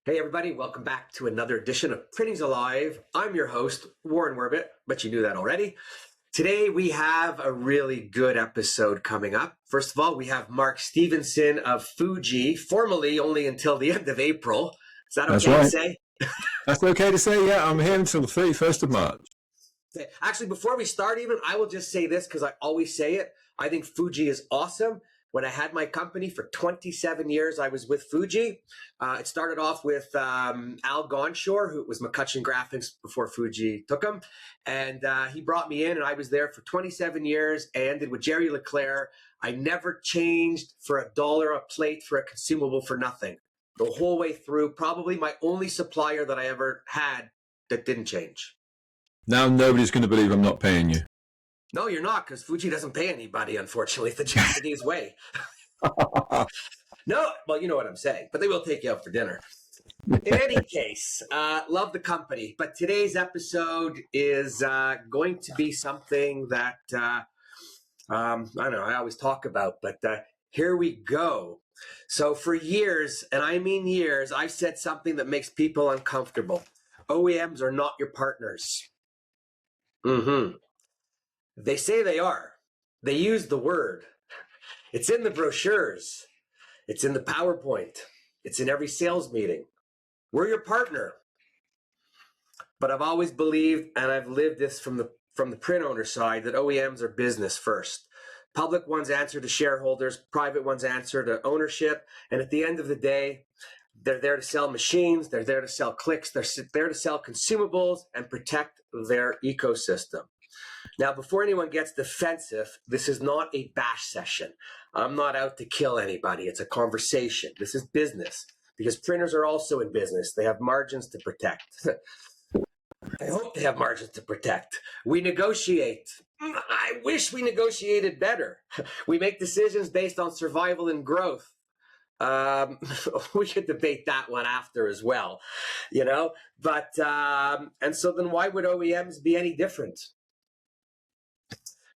Hey everybody, welcome back to another edition of Printing's Alive. I'm your host, Warren Werbitt, but you knew that already. Today we have a really good episode coming up. First of all, we have Mark Stevenson of Fuji, formerly only until the end of April. Is that okay to say? That's okay to say, yeah. I'm here until the 31st of March. Actually, before we start even, I will just say this because I always say it. I think Fuji is awesome. When I had my company for 27 years, I was with Fuji. It started off with Al Gonshore, who was McCutcheon Graphics before Fuji took him. And he brought me in, and I was there for 27 years. I ended with Jerry Leclerc. I never changed for $1 a plate for a consumable for nothing. The whole way through, probably my only supplier that I ever had that didn't change. Now nobody's going to believe I'm not paying you. No, you're not, because Fuji doesn't pay anybody, unfortunately, the Japanese way. No, well, you know what I'm saying, but they will take you out for dinner. In any case, love the company, but today's episode is going to be something that, I don't know, I always talk about, but here we go. So for years, and I mean years, I've said something that makes people uncomfortable. OEMs are not your partners. They say they are. They use the word. It's in the brochures. It's in the PowerPoint. It's in every sales meeting. We're your partner. But I've always believed, and I've lived this from the print owner side, that OEMs are business first. Public ones answer to shareholders, private ones answer to ownership, and at the end of the day, they're there to sell machines, they're there to sell clicks, they're there to sell consumables and protect their ecosystem. Now, before anyone gets defensive, this is not a bash session. I'm not out to kill anybody. It's a conversation. This is business, because printers are also in business. They have margins to protect. I hope they have margins to protect. We negotiate. I wish we negotiated better. We make decisions based on survival and growth. We could debate that one after as well, you know, but, and so then why would OEMs be any different?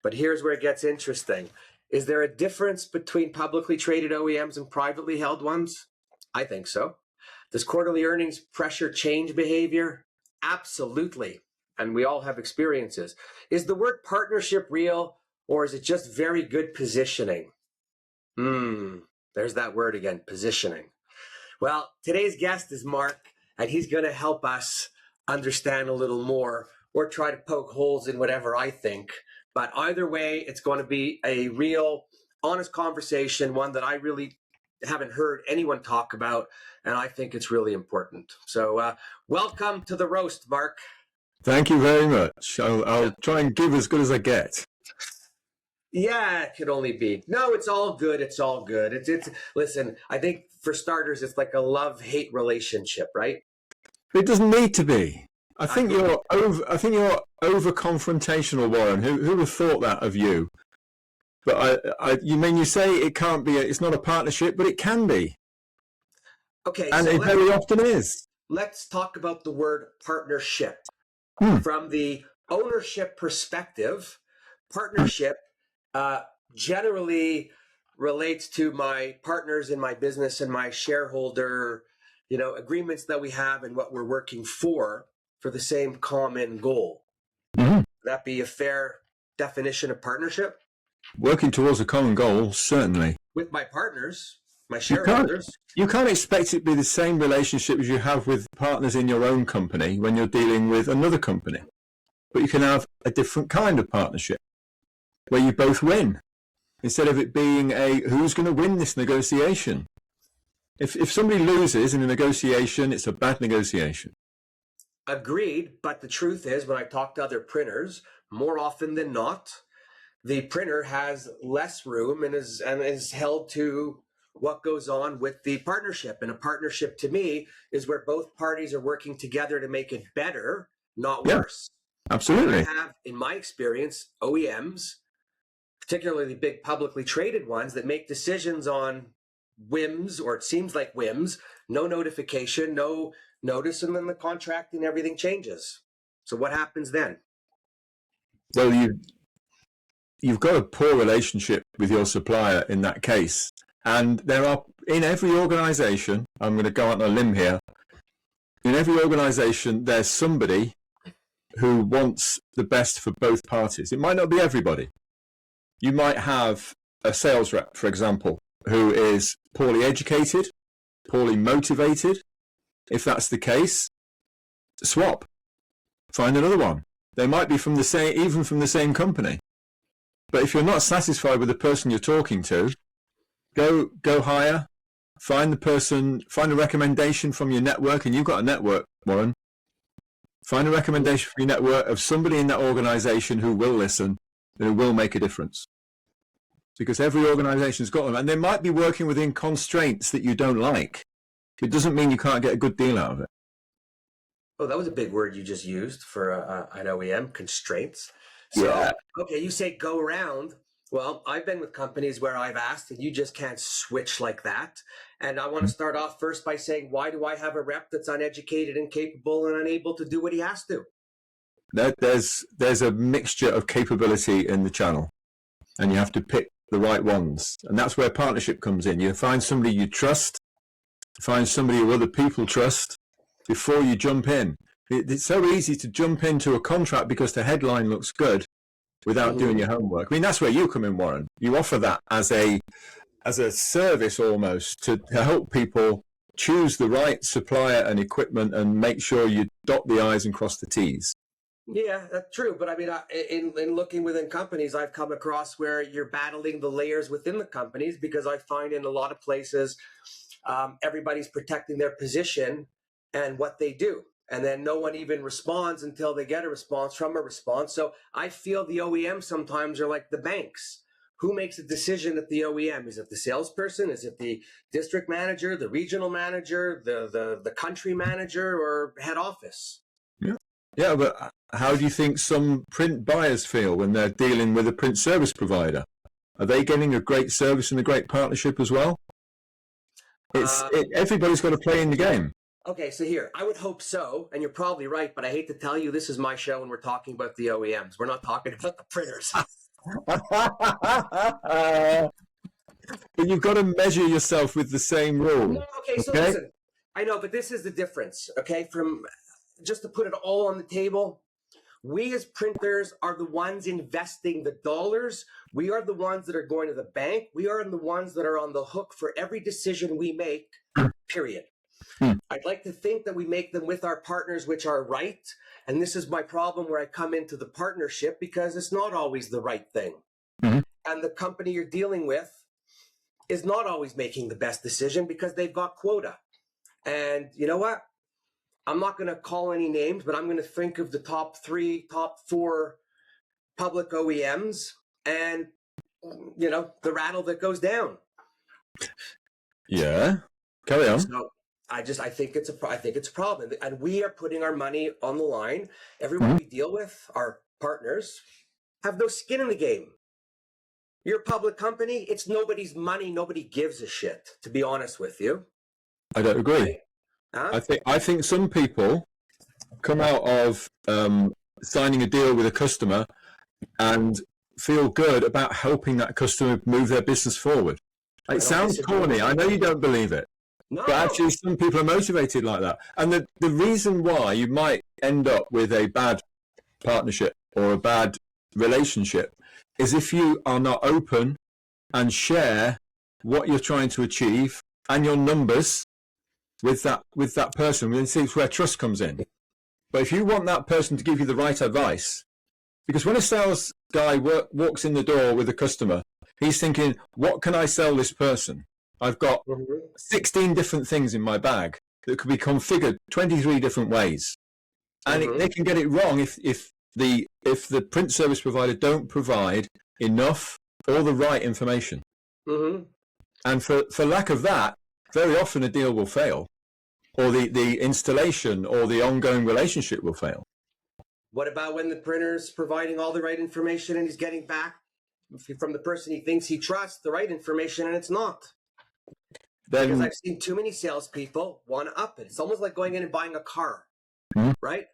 But here's where it gets interesting. Is there a difference between publicly traded OEMs and privately held ones? I think so. Does quarterly earnings pressure change behavior? Absolutely. And we all have experiences. Is the word partnership real, or is it just very good positioning? There's that word again, positioning. Well, today's guest is Mark, and he's going to help us understand a little more, or try to poke holes in whatever I think. But either way, it's going to be a real, honest conversation, one that I really haven't heard anyone talk about, and I think it's really important. So welcome to the roast, Mark. Thank you very much. I'll try and give as good as I get. Yeah, it could only be. No, it's all good. It's all good. It's listen, I think for starters, it's like a love-hate relationship, right? It doesn't need to be. I think you're over confrontational, Warren. Who would have thought that of you? But you say it can't be. It's not a partnership, but it can be. Okay, and so it very often is. Let's talk about the word partnership from the ownership perspective. Partnership generally relates to my partners in my business and my shareholder, agreements that we have and what we're working for the same common goal. Would that be a fair definition of partnership? Working towards a common goal, certainly. With my partners, my shareholders. You can't expect it to be the same relationship as you have with partners in your own company when you're dealing with another company. But you can have a different kind of partnership where you both win, instead of it being a who's going to win this negotiation. If somebody loses in a negotiation, it's a bad negotiation. Agreed, but the truth is, when I talk to other printers, more often than not, the printer has less room and is held to what goes on with the partnership. And a partnership, to me, is where both parties are working together to make it better, not worse. Absolutely. I have, in my experience, OEMs, particularly big publicly traded ones, that make decisions on whims, or it seems like whims, no notification, no notice, and then the contract and everything changes. So what happens then? Well, you've got a poor relationship with your supplier in that case. And there are, in every organization, I'm going to go out on a limb here, In every organization, there's somebody who wants the best for both parties. It might not be everybody. You might have a sales rep, for example, who is poorly educated, poorly motivated. If that's the case, swap. Find another one. They might be from the same, even from the same company. But if you're not satisfied with the person you're talking to, go higher. Find the person, find a recommendation from your network, and you've got a network, Warren. Find a recommendation from your network of somebody in that organization who will listen and who will make a difference. Because every organization's got them, and they might be working within constraints that you don't like. It doesn't mean you can't get a good deal out of it. Oh, that was a big word you just used for an OEM, constraints. So, Yeah. okay, you say go around. Well, I've been with companies where I've asked, and you just can't switch like that. And I want to start off first by saying, why do I have a rep that's uneducated, incapable, and unable to do what he has to? There's a mixture of capability in the channel, and you have to pick the right ones. And that's where partnership comes in. You find somebody you trust, find somebody who other people trust before you jump in. It's so easy to jump into a contract because the headline looks good without doing your homework. I mean, that's where you come in, Warren. You offer that as a service almost to help people choose the right supplier and equipment and make sure you dot the I's and cross the T's. Yeah, that's true. But I mean, in looking within companies, I've come across where you're battling the layers within the companies, because I find in a lot of places, everybody's protecting their position and what they do. And then no one even responds until they get a response from a response. So I feel the OEMs sometimes are like the banks. Who makes a decision at the OEM? Is it the salesperson? Is it the district manager, the regional manager, the country manager, or head office? Yeah, but how do you think some print buyers feel when they're dealing with a print service provider? Are they getting a great service and a great partnership as well? Everybody's got to play in the game. Okay, so here, I would hope so, and you're probably right, but I hate to tell you, this is my show and we're talking about the OEMs. We're not talking about the printers. But you've got to measure yourself with the same rule. No, okay, so listen, I know, but this is the difference, okay? From just to put it all on the table, we as printers are the ones investing the dollars. We are the ones that are going to the bank. We are the ones that are on the hook for every decision we make, period. I'd like to think that we make them with our partners, which are right. And this is my problem where I come into the partnership, because it's not always the right thing. And the company you're dealing with is not always making the best decision because they've got quota. And you know what? I'm not going to call any names, but I'm going to think of the top 3, top 4 public OEMs and, you know, the rattle that goes down. Yeah. Carry on. So I think it's a problem. And we are putting our money on the line. Everyone we deal with, our partners, have no skin in the game. You're a public company. It's nobody's money. Nobody gives a shit, to be honest with you. I don't agree. Right? Huh? I think some people come out of signing a deal with a customer and feel good about helping that customer move their business forward. It sounds corny. I know you don't believe it. No. But actually, some people are motivated like that. And the reason why you might end up with a bad partnership or a bad relationship is if you are not open and share what you're trying to achieve and your numbers with that person. This is where trust comes in. But if you want that person to give you the right advice, because when a sales guy walks in the door with a customer, he's thinking, what can I sell this person? I've got 16 different things in my bag that could be configured 23 different ways. And they can get it wrong if the print service provider don't provide enough or the right information. And for lack of that, very often a deal will fail, or the installation or the ongoing relationship will fail. What about when the printer's providing all the right information and he's getting back from the person he thinks he trusts the right information and it's not? Because I've seen too many salespeople want to up it. It's almost like going in and buying a car, right?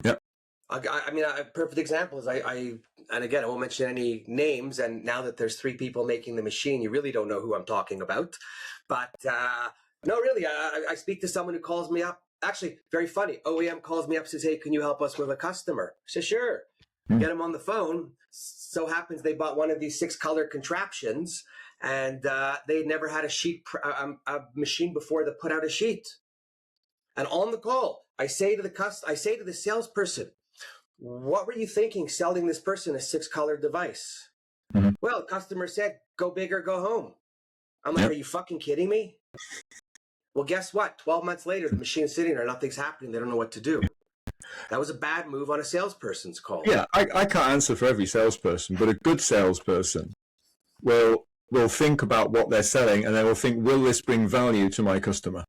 Yeah. I mean, a perfect example is and again, I won't mention any names. And now that there's 3 people making the machine, you really don't know who I'm talking about. But no, really, I speak to someone who calls me up actually, very funny. OEM calls me up and says, hey, can you help us with a customer? I say, sure. Get them on the phone. So happens they bought one of these 6-color contraptions, and they never had a machine before that put out a sheet. And on the call, I say to the salesperson, what were you thinking selling this person a 6-color device? Mm-hmm. Well, the customer said, go big or go home. I'm like, are you fucking kidding me? Well, guess what? 12 months later, the machine's sitting there, nothing's happening. They don't know what to do. That was a bad move on a salesperson's call. Yeah, I can't answer for every salesperson, but a good salesperson will think about what they're selling, and they will think, will this bring value to my customer?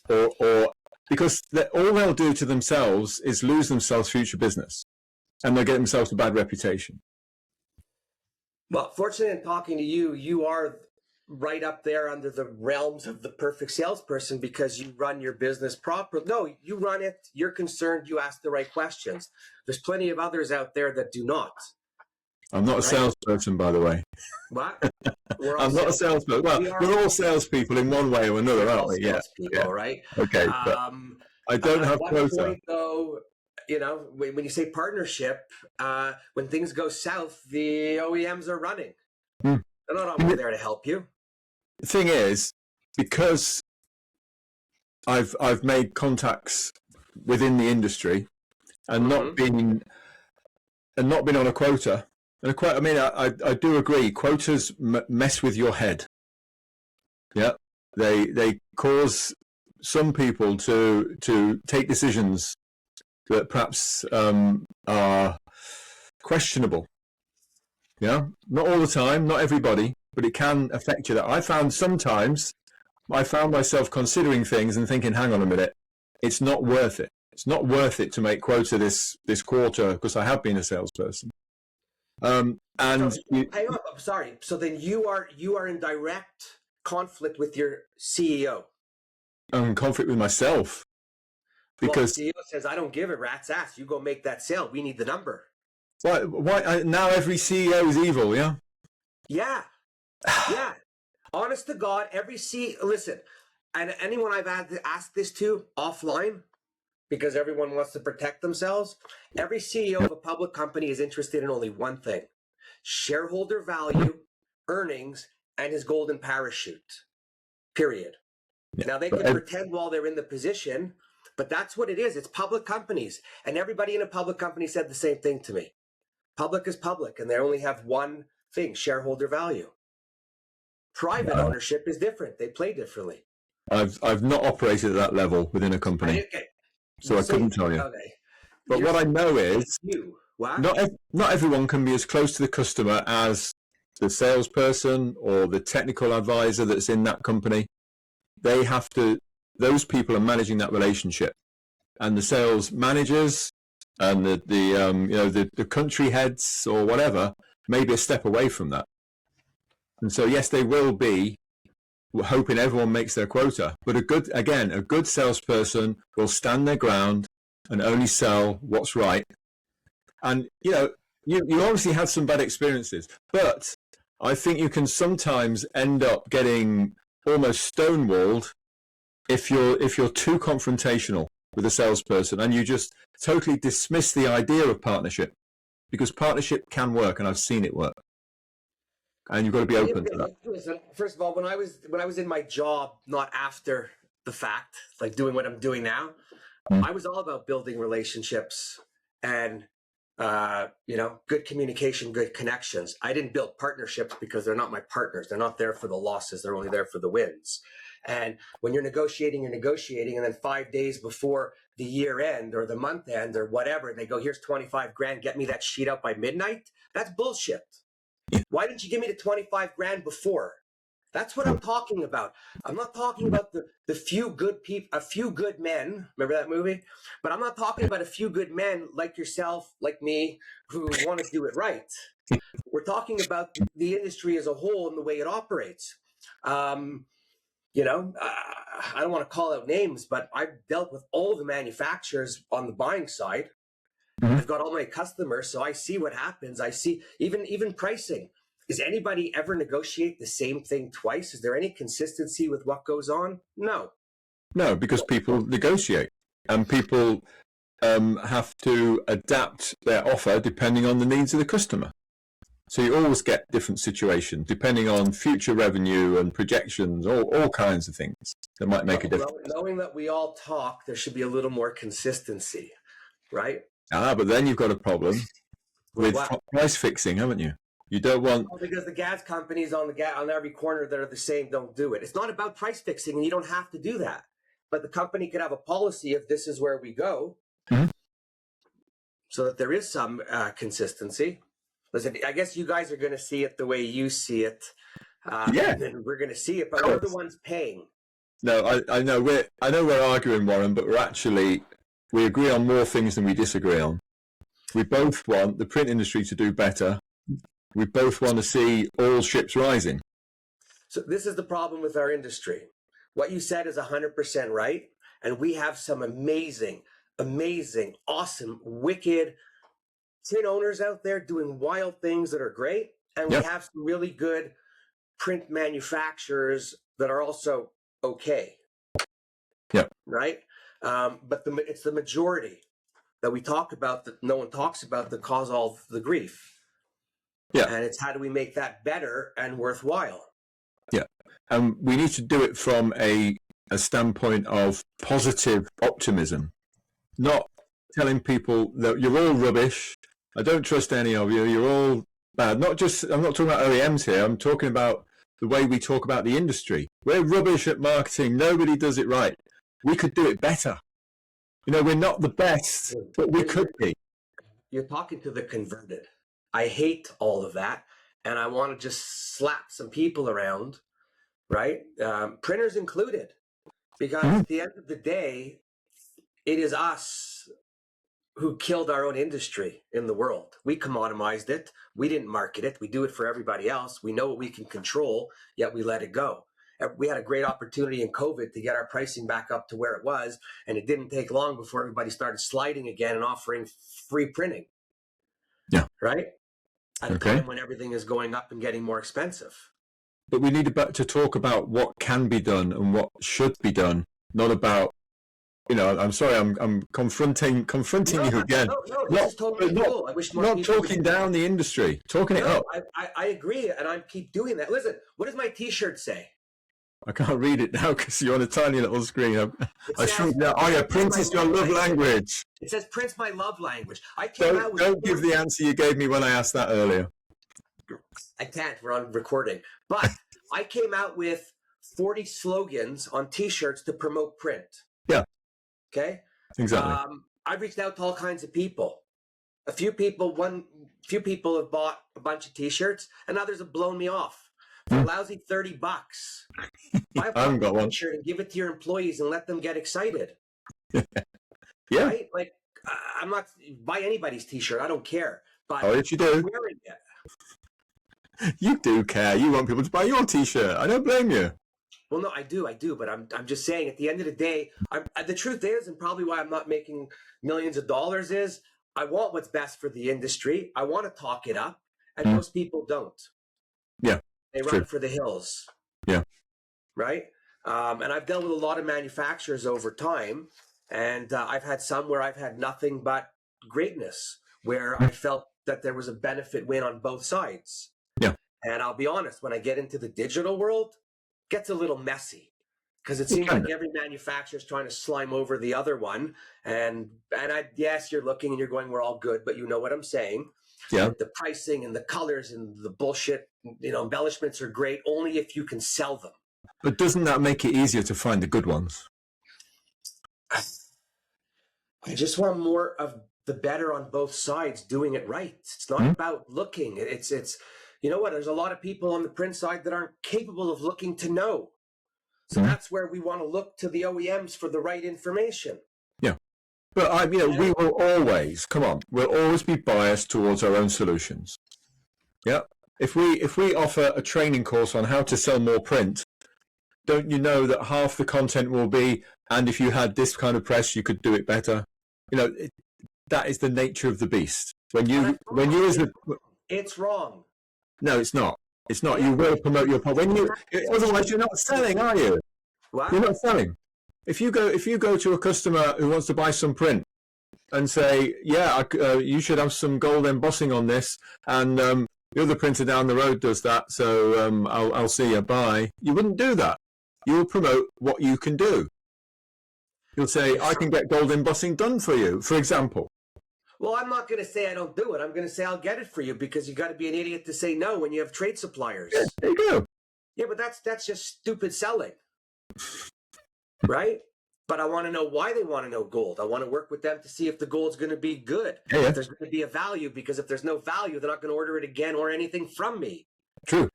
Or because all they'll do to themselves is lose themselves future business, and they'll get themselves a bad reputation. Well, fortunately, in talking to you, you are right up there under the realms of the perfect salesperson because you run your business properly. No, you run it. You're concerned. You ask the right questions. There's plenty of others out there that do not. I'm not a salesperson, by the way. What? I'm not a salesperson. Well, we're all salespeople in one way or another, aren't we? Yeah. Right? Okay. But I don't have quota. Point, though, you know, when you say partnership, when things go south, the OEMs are running. They're not always there to help you. The thing is, because I've made contacts within the industry and not been on a quota. And I mean, I do agree. Quotas mess with your head. Yeah, they cause some people to take decisions that perhaps are questionable. Yeah, not all the time, not everybody, but it can affect you. That I found myself considering things and thinking, hang on a minute, it's not worth it. It's not worth it to make quota this quarter because I have been a salesperson. And hang on, I'm sorry. So then you are in direct conflict with your CEO. I'm in conflict with myself because the CEO says, I don't give a rat's ass. You go make that sale. We need the number. Why now every CEO is evil, yeah? Yeah. Yeah. Honest to God, every CEO, listen, and anyone I've had to ask this to offline, because everyone wants to protect themselves, every CEO of a public company is interested in only one thing: shareholder value, earnings, and his golden parachute. Period. Yeah. Now, they can pretend while they're in the position, but that's what it is. It's public companies. And everybody in a public company said the same thing to me. Public is public, and they only have one thing: shareholder value. Private ownership is different. They play differently. I've not operated at that level within a company, so I couldn't tell you. Okay. But what I know is not everyone can be as close to the customer as the salesperson or the technical advisor that's in that company. They have to. Those people are managing that relationship, and the sales managers and the country heads or whatever may be a step away from that. And so, yes, they will be hoping everyone makes their quota. But a good salesperson will stand their ground and only sell what's right. And, you obviously had some bad experiences, but I think you can sometimes end up getting almost stonewalled if you're too confrontational with a salesperson and you just totally dismiss the idea of partnership, because partnership can work, and I've seen it work. And you've got to be open to that. Listen, first of all, when I was in my job, not after the fact, like doing what I'm doing now, I was all about building relationships and good communication, good connections. I didn't build partnerships because they're not my partners. They're not there for the losses. They're only there for the wins. And when you're negotiating, and then 5 days before the year end or the month end or whatever, they go, here's 25 grand, get me that sheet out by midnight. That's bullshit. Why didn't you give me the 25 grand before? That's what I'm talking about. I'm not talking about the few good people, a few good men. Remember that movie? But I'm not talking about a few good men like yourself, like me, who want to do it right. We're talking about the industry as a whole and the way it operates. I don't want to call out names, but I've dealt with all the manufacturers on the buying side. I've got all my customers, so I see what happens. I see even pricing. Does anybody ever negotiate the same thing twice? Is there any consistency with what goes on? No. No, because people negotiate. and people have to adapt their offer depending on the needs of the customer. So you always get different situations depending on future revenue and projections, all kinds of things that might make a difference. Knowing that we all talk, there should be a little more consistency, right? But then you've got a problem with price fixing, haven't you? You don't want... Well, because the gas companies on every corner that are the same don't do it. It's not about price fixing, and you don't have to do that. But the company could have a policy of this is where we go, so that there is some consistency. Listen, I guess you guys are going to see it the way you see it. And we're going to see it, but we're the ones paying. No, I know we're arguing, Warren, but we agree on more things than we disagree on. We both want the print industry to do better. We both want to see all ships rising. So this is the problem with our industry. What you said is 100% right. And we have some amazing, awesome, wicked print owners out there doing wild things that are great. And we have some really good print manufacturers that are also okay. Yeah. Right? But it's the majority that we talk about that no one talks about that cause all the grief. Yeah. And it's how do we make that better and worthwhile? Yeah. And we need to do it from a standpoint of positive optimism, not telling people that you're all rubbish. I don't trust any of you. You're all bad. I'm not talking about OEMs here. I'm talking about the way we talk about the industry. We're rubbish at marketing. Nobody does it right. We could do it better. You know, we're not the best, but we could be. You're talking to the converted. I hate all of that. And I want to just slap some people around, right? Printers included. Because at the end of the day, it is us who killed our own industry in the world. We commoditized it. We didn't market it. We do it for everybody else. We know what we can control, yet we let it go. We had a great opportunity in COVID to get our pricing back up to where it was, and it didn't take long before everybody started sliding again and offering free printing. Yeah. Right? At a time when everything is going up and getting more expensive. But we need to talk about what can be done and what should be done, not about, you know, I'm sorry, I'm confronting you again. No, this is totally cool. I wish more not people talking down the industry, talking it up. I agree, and I keep doing that. Listen, what does my T-shirt say? I can't read it now because you're on a tiny little screen. I shrunk now. Oh yeah, print is your love language. It says print's my love language. Don't give the answer you gave me when I asked that earlier. I can't. We're on recording. But I came out with 40 slogans on T-shirts to promote print. Yeah. Okay? Exactly. I've reached out to all kinds of people. A few people have bought a bunch of T-shirts, and others have blown me off. For a lousy $30. Buy a T-shirt and give it to your employees and let them get excited. Yeah. Right? Like, I'm not buy anybody's T-shirt. I don't care. But if you do, I'm wearing it. You do care. You want people to buy your T-shirt. I don't blame you. Well, no, I do. But I'm just saying. At the end of the day, the truth is, and probably why I'm not making millions of dollars is, I want what's best for the industry. I want to talk it up, and most people don't. Yeah. They run for the hills. Yeah. Right? And I've dealt with a lot of manufacturers over time, and I've had some where I've had nothing but greatness, where I felt that there was a benefit win on both sides. Yeah. And I'll be honest, when I get into the digital world, it gets a little messy because it seems like every manufacturer is trying to slime over the other one. And yes, you're looking and you're going, we're all good, but you know what I'm saying. Yeah. The pricing and the colors and the bullshit, embellishments are great only if you can sell them. But doesn't that make it easier to find the good ones? I just want more of the better on both sides doing it right. It's not about looking. It's you know what? There's a lot of people on the print side that aren't capable of looking to know. So that's where we want to look to the OEMs for the right information. Yeah. But we will always, we'll always be biased towards our own solutions. Yeah. If we offer a training course on how to sell more print, don't you know that half the content will be, and if you had this kind of press, you could do it better. That is the nature of the beast. It's wrong. No, it's not. It's not. You will promote your product. Otherwise, you're not selling, are you? What? You're not selling. If you go to a customer who wants to buy some print and say, yeah, you should have some gold embossing on this, and the other printer down the road does that, so I'll see you buy. You wouldn't do that. You will promote what you can do. You'll say, I can get gold embossing done for you, for example. Well, I'm not going to say I don't do it. I'm going to say I'll get it for you, because you got to be an idiot to say no when you have trade suppliers. Yeah, there you go. Yeah, but that's just stupid selling, right? But I want to know why they want to know gold. I want to work with them to see if the gold's going to be good. Yeah. If there's going to be a value, because if there's no value, they're not going to order it again or anything from me. True.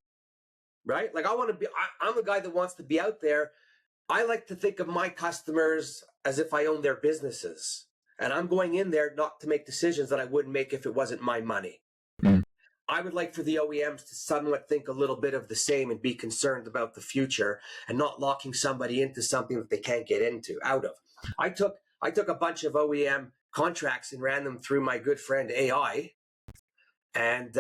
Right? Like, I'm the guy that wants to be out there. I like to think of my customers as if I own their businesses. And I'm going in there not to make decisions that I wouldn't make if it wasn't my money. Mm. I would like for the OEMs to somewhat think a little bit of the same and be concerned about the future and not locking somebody into something that they can't get out of. I took a bunch of OEM contracts and ran them through my good friend AI. And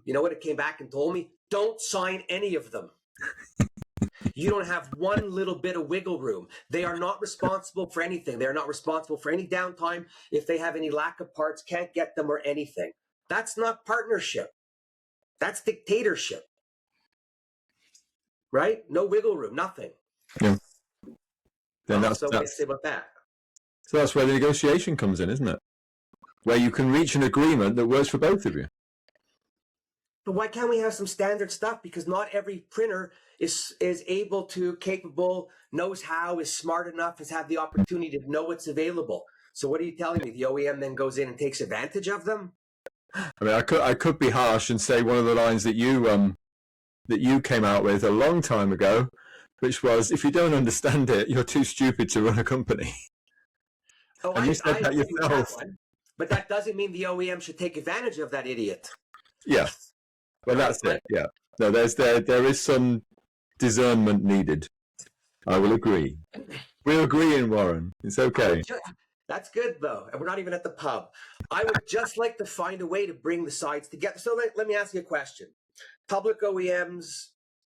you know what it came back and told me? Don't sign any of them. You don't have one little bit of wiggle room. They are not responsible for anything. They are not responsible for any downtime. If they have any lack of parts, can't get them or anything. That's not partnership. That's dictatorship. Right? No wiggle room, nothing. Yeah. Then What do you say about that? So that's where the negotiation comes in, isn't it? Where you can reach an agreement that works for both of you. But why can't we have some standard stuff? Because not every printer is able to, capable, knows how, is smart enough, has had the opportunity to know what's available. So what are you telling me? The OEM then goes in and takes advantage of them? I mean, I could be harsh and say one of the lines that you came out with a long time ago, which was, if you don't understand it, you're too stupid to run a company. Oh, and you said that yourself. But that doesn't mean the OEM should take advantage of that idiot. Yeah. Well, that's it. Yeah. No, there is some discernment needed. I will agree. We're agreeing, Warren. It's okay. That's good, though. And we're not even at the pub. I would just like to find a way to bring the sides together. So let me ask you a question. Public OEMs,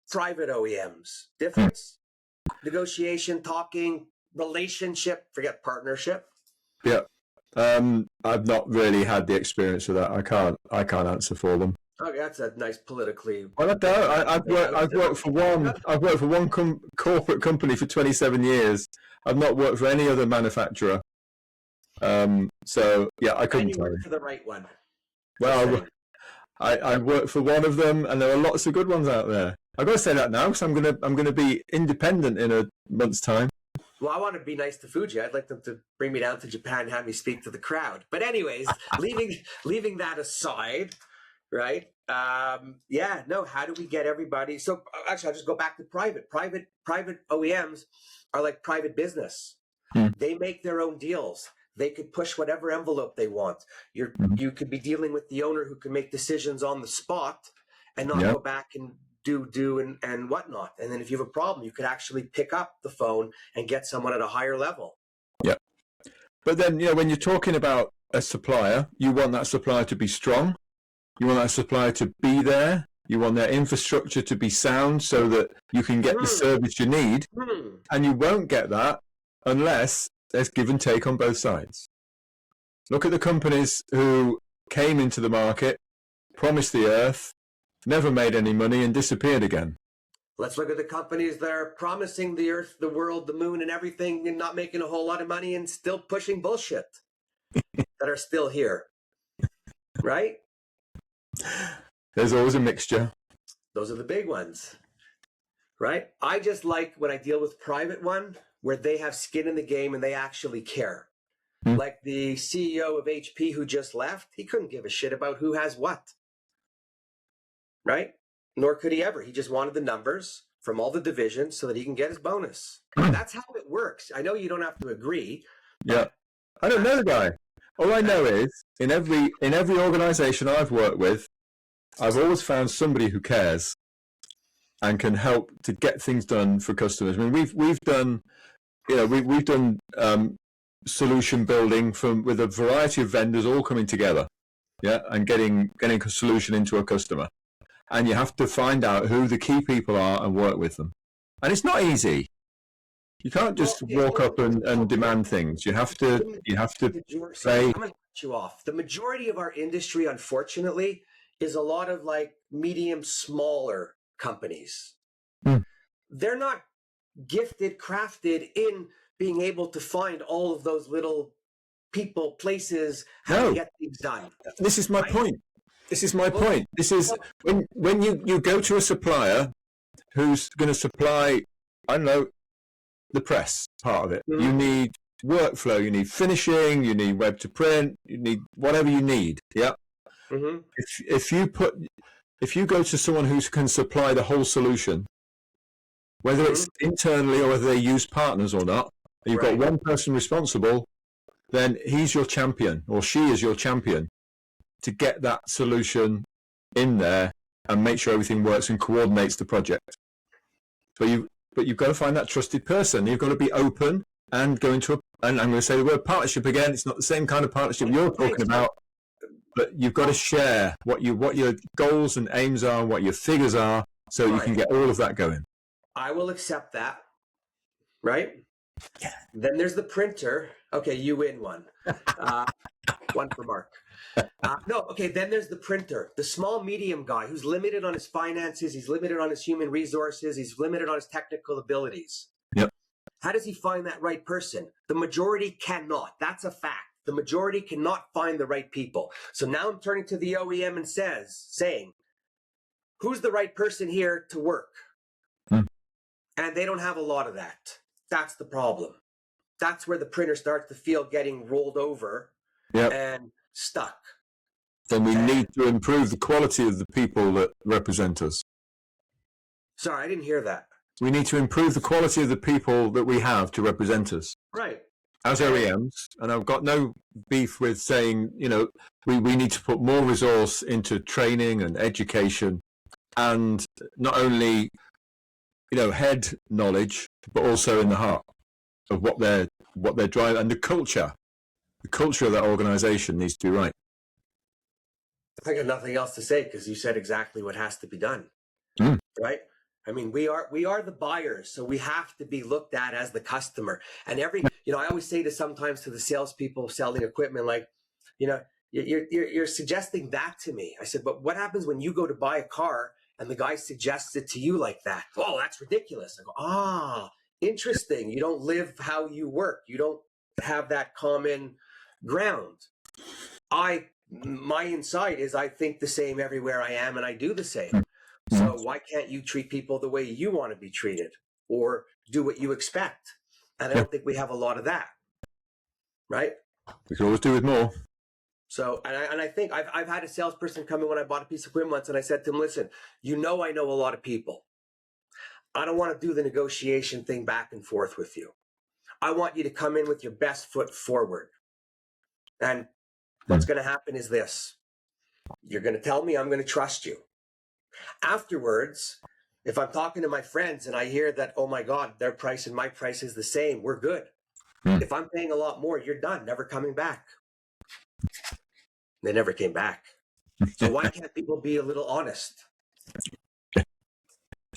private OEMs, difference? Negotiation, talking, relationship, forget partnership. Yeah. I've not really had the experience of that. I can't answer for them. Okay, that's a nice politically. Well, I've worked for one corporate company for 27 years. I've not worked for any other manufacturer. So yeah, I couldn't tell you. For the right one. Well, I worked for one of them, and there are lots of good ones out there. I've got to say that now, because I'm gonna be independent in a month's time. Well, I want to be nice to Fuji. I'd like them to bring me down to Japan and have me speak to the crowd. But anyways, leaving that aside. Right? Yeah, no, how do we get everybody? So actually, I'll just go back to private. Private OEMs are like private business. They make their own deals. They could push whatever envelope they want. You could be dealing with the owner who can make decisions on the spot and not go back and do and whatnot. And then if you have a problem, you could actually pick up the phone and get someone at a higher level. Yeah. But then, when you're talking about a supplier, you want that supplier to be strong. You want that supplier to be there. You want their infrastructure to be sound so that you can get the service you need. And you won't get that unless there's give and take on both sides. Look at the companies who came into the market, promised the earth, never made any money, and disappeared again. Let's look at the companies that are promising the earth, the world, the moon, and everything, and not making a whole lot of money and still pushing bullshit that are still here. Right? There's always a mixture. Those are the big ones, right? I just like when I deal with private one where they have skin in the game and they actually care. Like the CEO of HP who just left, he couldn't give a shit about who has what, right? Nor could he ever. He just wanted the numbers from all the divisions so that he can get his bonus. That's how it works. I know you don't have to agree. Yeah. I don't know the guy. All I know is in every organization I've worked with, I've always found somebody who cares and can help to get things done for customers. I mean, we've done, we've done solution building with a variety of vendors all coming together, and getting a solution into a customer. And you have to find out who the key people are and work with them. And it's not easy. You can't Well, just walk up and demand things. You have to sorry, say, I'm going to cut you off. The majority of our industry, unfortunately, is a lot of like medium, smaller companies. Hmm. They're not gifted, crafted in being able to find all of those little people, places, how to get things done. This is my point. This is my point. This is when you go to a supplier who's going to supply, I don't know, the press part of it. Mm-hmm. You need workflow, you need finishing, you need web to print, you need whatever you need. Yeah. Mm-hmm. If you go to someone who can supply the whole solution, whether it's internally or whether they use partners or not, and you've got one person responsible, then he's your champion or she is your champion to get that solution in there and make sure everything works and coordinates the project. But you've got to find that trusted person. You've got to be open and go into and I'm going to say the word partnership again. It's not the same kind of partnership you're talking about, but you've got to share what your goals and aims are and what your figures are so you can get all of that going. I will accept that. Right? Yeah. Then there's the printer. Okay, you win one. One for Mark. Then there's the printer, the small medium guy who's limited on his finances, he's limited on his human resources, he's limited on his technical abilities. Yep. How does he find that right person? The majority cannot. That's a fact. The majority cannot find the right people. So now I'm turning to the OEM and saying, who's the right person here to work? And they don't have a lot of that. That's the problem. That's where the printer starts to feel getting rolled over and stuck. Then we need to improve the quality of the people that represent us. Sorry, I didn't hear that. We need to improve the quality of the people that we have to represent us. Right. As OEMs, and I've got no beef with saying, we need to put more resource into training and education and not only, head knowledge, but also in the heart of what they're driving and the culture of that organization needs to be right. I got nothing else to say because you said exactly what has to be done, right? I mean, we are the buyers, so we have to be looked at as the customer. And I always say sometimes to the salespeople selling equipment, like, you're suggesting that to me. I said, but what happens when you go to buy a car and the guy suggests it to you like that? Oh, that's ridiculous. I go, interesting. You don't live how you work. You don't have that common ground. My insight is I think the same everywhere I am and I do the same. So why can't you treat people the way you want to be treated or do what you expect? And I don't think we have a lot of that, right? We can always do with more. So, and I think I've had a salesperson come in when I bought a piece of equipment once and I said to him, listen, I know a lot of people. I don't want to do the negotiation thing back and forth with you. I want you to come in with your best foot forward. And what's going to happen is this. You're going to tell me I'm going to trust you. Afterwards, if I'm talking to my friends and I hear that, oh my God, their price and my price is the same, we're good. If I'm paying a lot more, you're done, never coming back. They never came back. So why can't people be a little honest?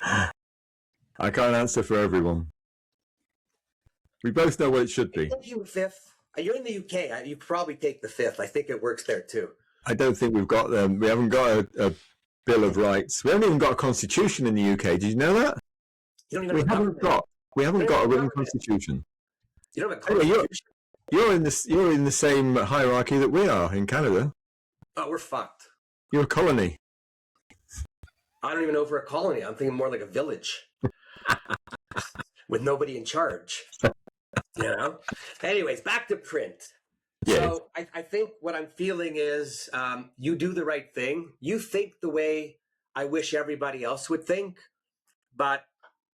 I can't answer for everyone. We both know what it should be. I'll give you a fifth. You're in the UK. You probably take the fifth. I think it works there too. I don't think we've got them. We haven't got a Bill of Rights. We haven't even got a constitution in the UK. Did you know that? You don't even we haven't got a written constitution. You don't have a constitution. You're in the same hierarchy that we are in Canada. Oh, we're fucked. You're a colony. I don't even know if we're a colony. I'm thinking more like a village with nobody in charge. Anyways, back to print. Yeah. So I think what I'm feeling is you do the right thing. You think the way I wish everybody else would think, but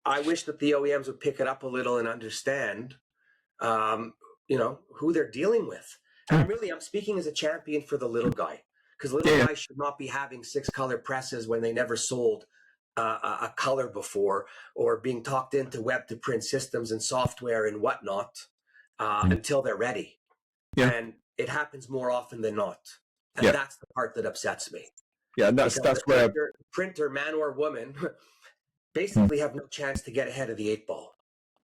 I wish that the OEMs would pick it up a little and understand, who they're dealing with. And I'm speaking as a champion for the little guy, because little guys should not be having 6-color presses when they never sold a color before, or being talked into web to print systems and software and whatnot until they're ready. Yeah. And it happens more often than not. And that's the part that upsets me. Yeah, and that's where printer, man or woman, basically have no chance to get ahead of the 8 ball.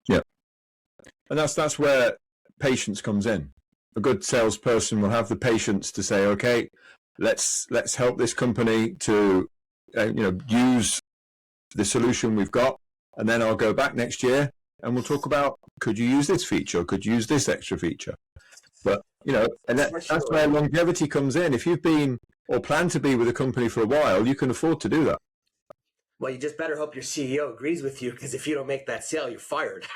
Yeah. And that's where patience comes in. A good salesperson will have the patience to say, okay, let's help this company to use the solution we've got, and then I'll go back next year and we'll talk about, could you use this feature, or could you use this extra feature? But and that's where longevity comes in. If you've been or plan to be with a company for a while, you can afford to do that. Well, you just better hope your CEO agrees with you, because if you don't make that sale, you're fired.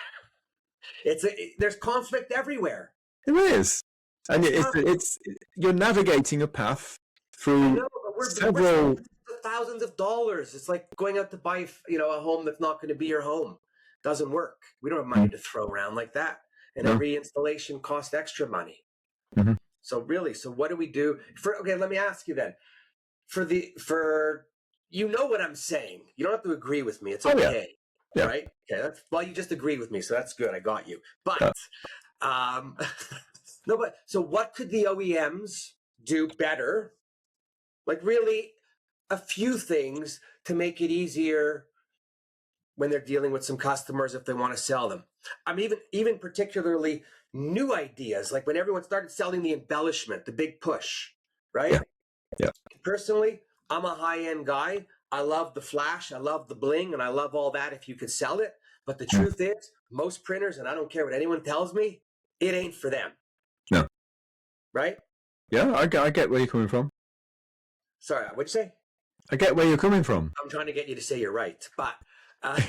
There's conflict everywhere. There is, and it's you're navigating a path through several thousands of dollars. It's like going out to buy a home that's not going to be your home. Doesn't work. We don't have money to throw around like that, and every installation costs extra money. Mm-hmm. So what do we do okay, let me ask you then, for what I'm saying, you don't have to agree with me, it's okay. Yeah. Right? Okay, you just agreed with me, so that's good, I got you. But so what could the OEMs do better? Like, really, a few things to make it easier when they're dealing with some customers if they want to sell them. I'm even particularly new ideas, like when everyone started selling the embellishment, the big push, right? Yeah. Personally, I'm a high-end guy. I love the flash, I love the bling, and I love all that if you could sell it. But the truth is, most printers, and I don't care what anyone tells me, it ain't for them. No. Right? Yeah, I get where you're coming from. Sorry, what'd you say? I get where you're coming from. I'm trying to get you to say you're right, but but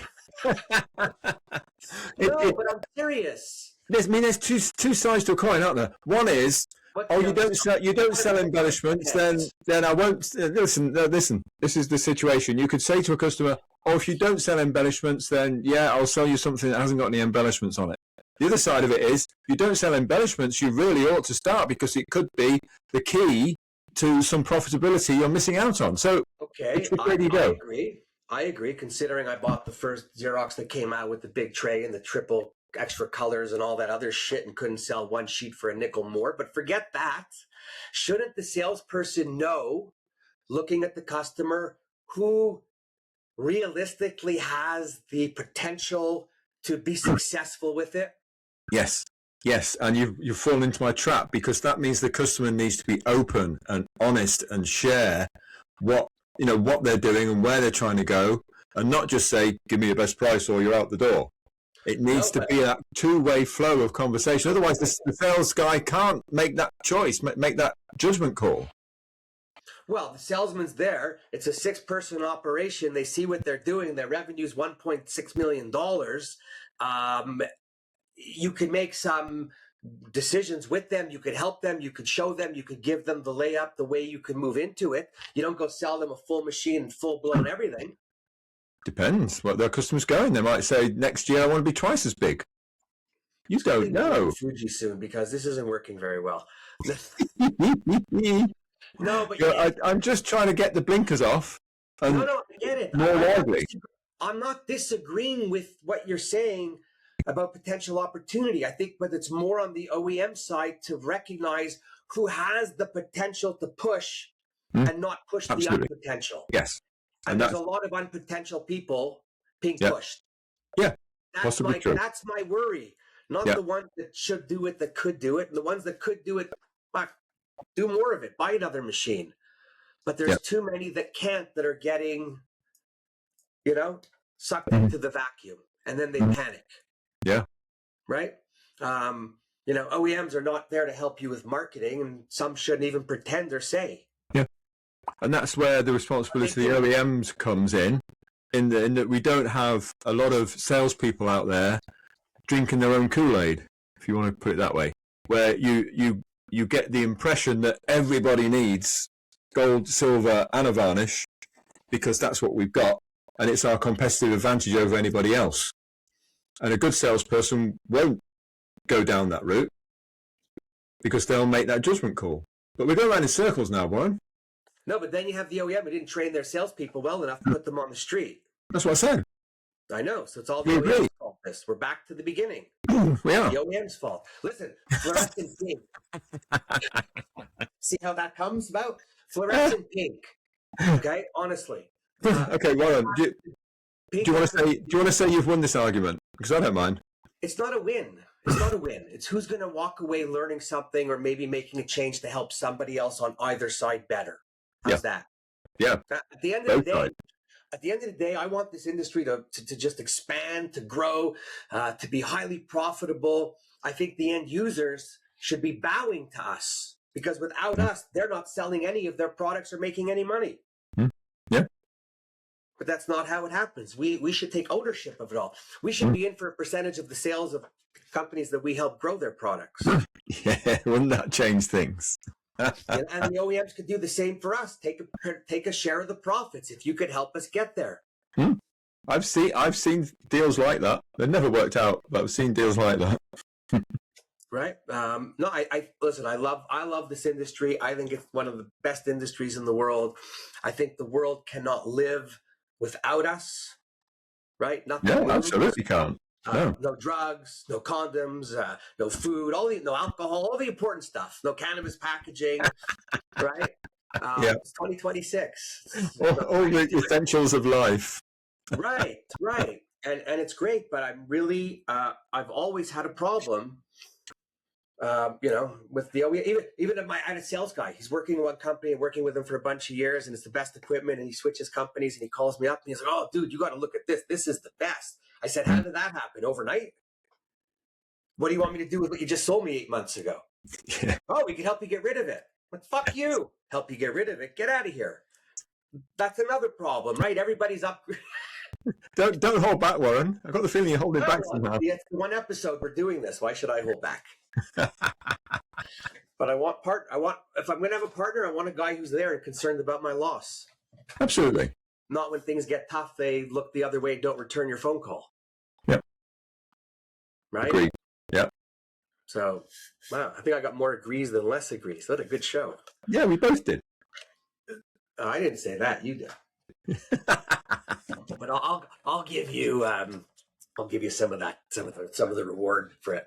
I'm serious. There's two sides to a coin, aren't there? One is, you don't sell embellishments, then I won't listen. This is the situation. You could say to a customer, if you don't sell embellishments, then I'll sell you something that hasn't got any embellishments on it. The other side of it is, if you don't sell embellishments, you really ought to start, because it could be the key to some profitability you're missing out on. So, okay, I agree, considering I bought the first Xerox that came out with the big tray and the triple extra colors and all that other shit, and couldn't sell one sheet for a nickel more. But forget that. Shouldn't the salesperson know, looking at the customer, who realistically has the potential to be successful with it? Yes, and you've fallen into my trap, because that means the customer needs to be open and honest and share what they're doing and where they're trying to go, and not just say, give me your best price or you're out the door. It needs to be a two-way flow of conversation. Otherwise, the sales guy can't make that choice, make that judgment call. Well, the salesman's there. It's a 6-person operation. They see what they're doing. Their revenue is $1.6 million. You could make some decisions with them. You could help them. You could show them. You could give them the layup, the way you can move into it. You don't go sell them a full machine and full-blown everything. Depends what their customer's going. They might say, next year I want to be twice as big. You don't know. Fuji soon, because this isn't working very well. No, but I'm just trying to get the blinkers off. And no, I get it. More lively. I'm not disagreeing with what you're saying about potential opportunity. I think, but it's more on the OEM side to recognize who has the potential to push and not push the unpotential. Yes. And there's a lot of unpotential people being pushed. Yeah. That's my worry. Not the ones that should do it, that could do it. And the ones that could do it, do more of it. Buy another machine. But there's too many that can't, that are getting, sucked into the vacuum. And then they panic. Yeah. Right? OEMs are not there to help you with marketing, and some shouldn't even pretend or say. Yeah. And that's where the responsibility of the OEMs comes in that we don't have a lot of salespeople out there drinking their own Kool-Aid, if you want to put it that way, where you get the impression that everybody needs gold, silver, and a varnish, because that's what we've got, and it's our competitive advantage over anybody else. And a good salesperson won't go down that route, because they'll make that judgment call. But we're going around in circles now, Warren. No, but then you have the OEM who didn't train their salespeople well enough to put them on the street. That's what I said. I know. So it's all the OEM's fault. We're back to the beginning. We are. The OEM's fault. Listen, fluorescent pink. See how that comes about? Fluorescent pink. Okay, honestly. Okay, Warren. Do you want to say you've won this argument? Because I don't mind. It's not a win. It's not a win. It's who's going to walk away learning something or maybe making a change to help somebody else on either side better. How's that? Yeah. At the end of the day, I want this industry to just expand, to grow, to be highly profitable. I think the end users should be bowing to us, because without us, they're not selling any of their products or making any money. Yeah. But that's not how it happens. We should take ownership of it all. We should be in for a percentage of the sales of companies that we help grow their products. Yeah, wouldn't that change things? And the OEMs could do the same for us. Take a share of the profits if you could help us get there. I've seen deals like that. They've never worked out, but I've seen deals like that. Right? No, I listen. I love this industry. I think it's one of the best industries in the world. I think the world cannot live without us. Right? Nothing. No, absolutely can't. No drugs, no condoms, no food, no alcohol, all the important stuff. No cannabis packaging, right? It's 2026. All the essentials of life. Right. And it's great, but I'm really I've always had a problem. With the OEM, even I had a sales guy. He's working in one company and working with him for a bunch of years, and it's the best equipment. And he switches companies, and he calls me up and he's like, "Oh, dude, you got to look at this. This is the best." I said, "How did that happen? Overnight? What do you want me to do with what you just sold me 8 months ago?" Yeah. "Oh, we can help you get rid of it." Like, fuck you. Help you get rid of it. Get out of here. That's another problem, right? Everybody's up. Don't hold back, Warren. I got the feeling you're holding back somehow. It's one episode we're doing this. Why should I hold back? But if I'm going to have a partner, I want a guy who's there and concerned about my loss. Absolutely. Not when things get tough, they look the other way and don't return your phone call. Yep. Right? Agreed. Yep. So, wow, I think I got more agrees than less agrees. What a good show. Yeah, we both did. I didn't say that. You did. But I'll give you some of the reward for it.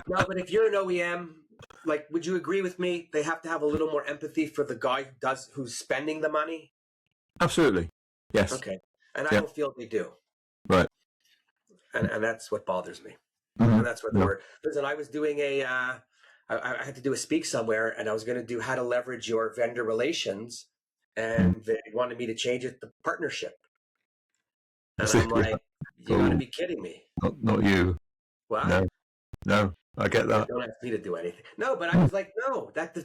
No, but if you're an OEM, like, would you agree with me? They have to have a little more empathy for the guy who's spending the money. Absolutely. Yes. Okay. And I don't feel they do. Right. And that's what bothers me. Mm-hmm. And that's what the word. Listen, I was doing I had to do a speak somewhere, and I was going to do how to leverage your vendor relations, and they wanted me to change it to partnership. And I'm like, you got to be kidding me. Not you. What? No, I get that. Don't ask me to do anything. No, but I was like, no, that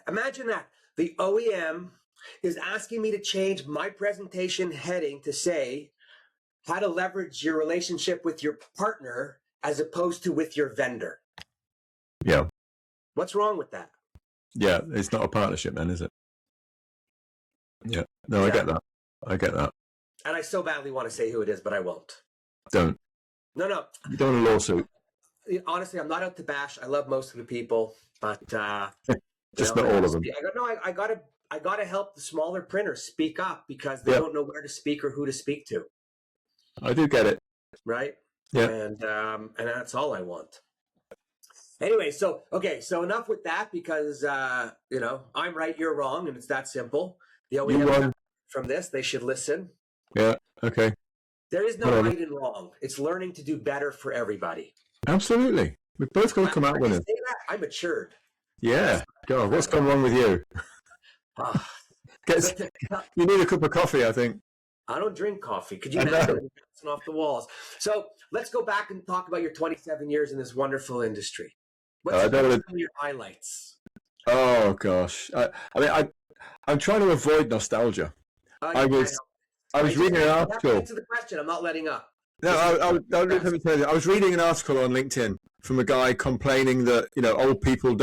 imagine that. The OEM is asking me to change my presentation heading to say how to leverage your relationship with your partner as opposed to with your vendor. Yeah. What's wrong with that? Yeah, it's not a partnership then, is it? Yeah. No, I get that. And I so badly want to say who it is, but I won't. Don't. No. You don't want a lawsuit. Honestly, I'm not out to bash. I love most of the people, but just not all of them. I gotta help the smaller printers speak up because they don't know where to speak or who to speak to. I do get it. Right? Yeah. And that's all I want. Anyway, so enough with that, because I'm right, you're wrong, and it's that simple. The OEM from this, they should listen. Yeah. Okay. There is no right and wrong. It's learning to do better for everybody. Absolutely. We've both got to come out winners. I matured. Yeah. God, what's gone wrong with you? You need a cup of coffee, I think. I don't drink coffee. Could you imagine it bouncing off the walls? So let's go back and talk about your 27 years in this wonderful industry. What's some of your highlights? Oh gosh, I'm trying to avoid nostalgia. I was reading an article. Answer the question. I'm not letting up. No, let me tell you. I was reading an article on LinkedIn from a guy complaining that older people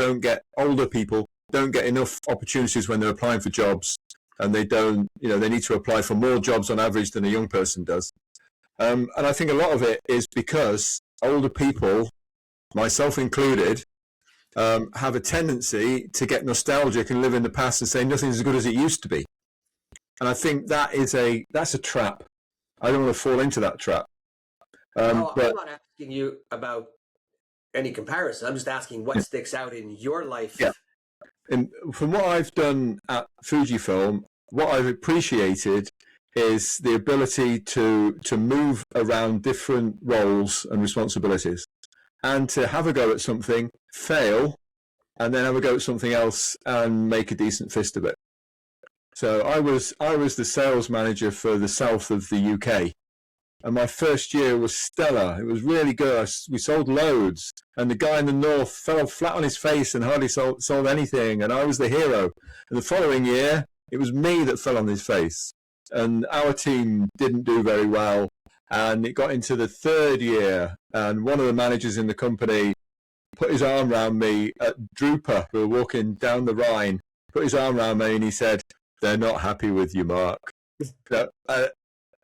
don't get enough opportunities when they're applying for jobs, and they don't. They need to apply for more jobs on average than a young person does. And I think a lot of it is because older people, myself included, have a tendency to get nostalgic and live in the past and say nothing's as good as it used to be. And I think that's a trap. I don't want to fall into that trap. I'm not asking you about any comparison. I'm just asking what sticks out in your life. Yeah. And from what I've done at Fujifilm, what I've appreciated is the ability to move around different roles and responsibilities, and to have a go at something, fail, and then have a go at something else and make a decent fist of it. So I was the sales manager for the south of the UK, and my first year was stellar. It was really good. We sold loads, and the guy in the north fell flat on his face and hardly sold anything, and I was the hero. And the following year, it was me that fell on his face, and our team didn't do very well. And it got into the third year, and one of the managers in the company put his arm around me at Drupa. We were walking down the Rhine, put his arm around me, and he said, "They're not happy with you, Mark."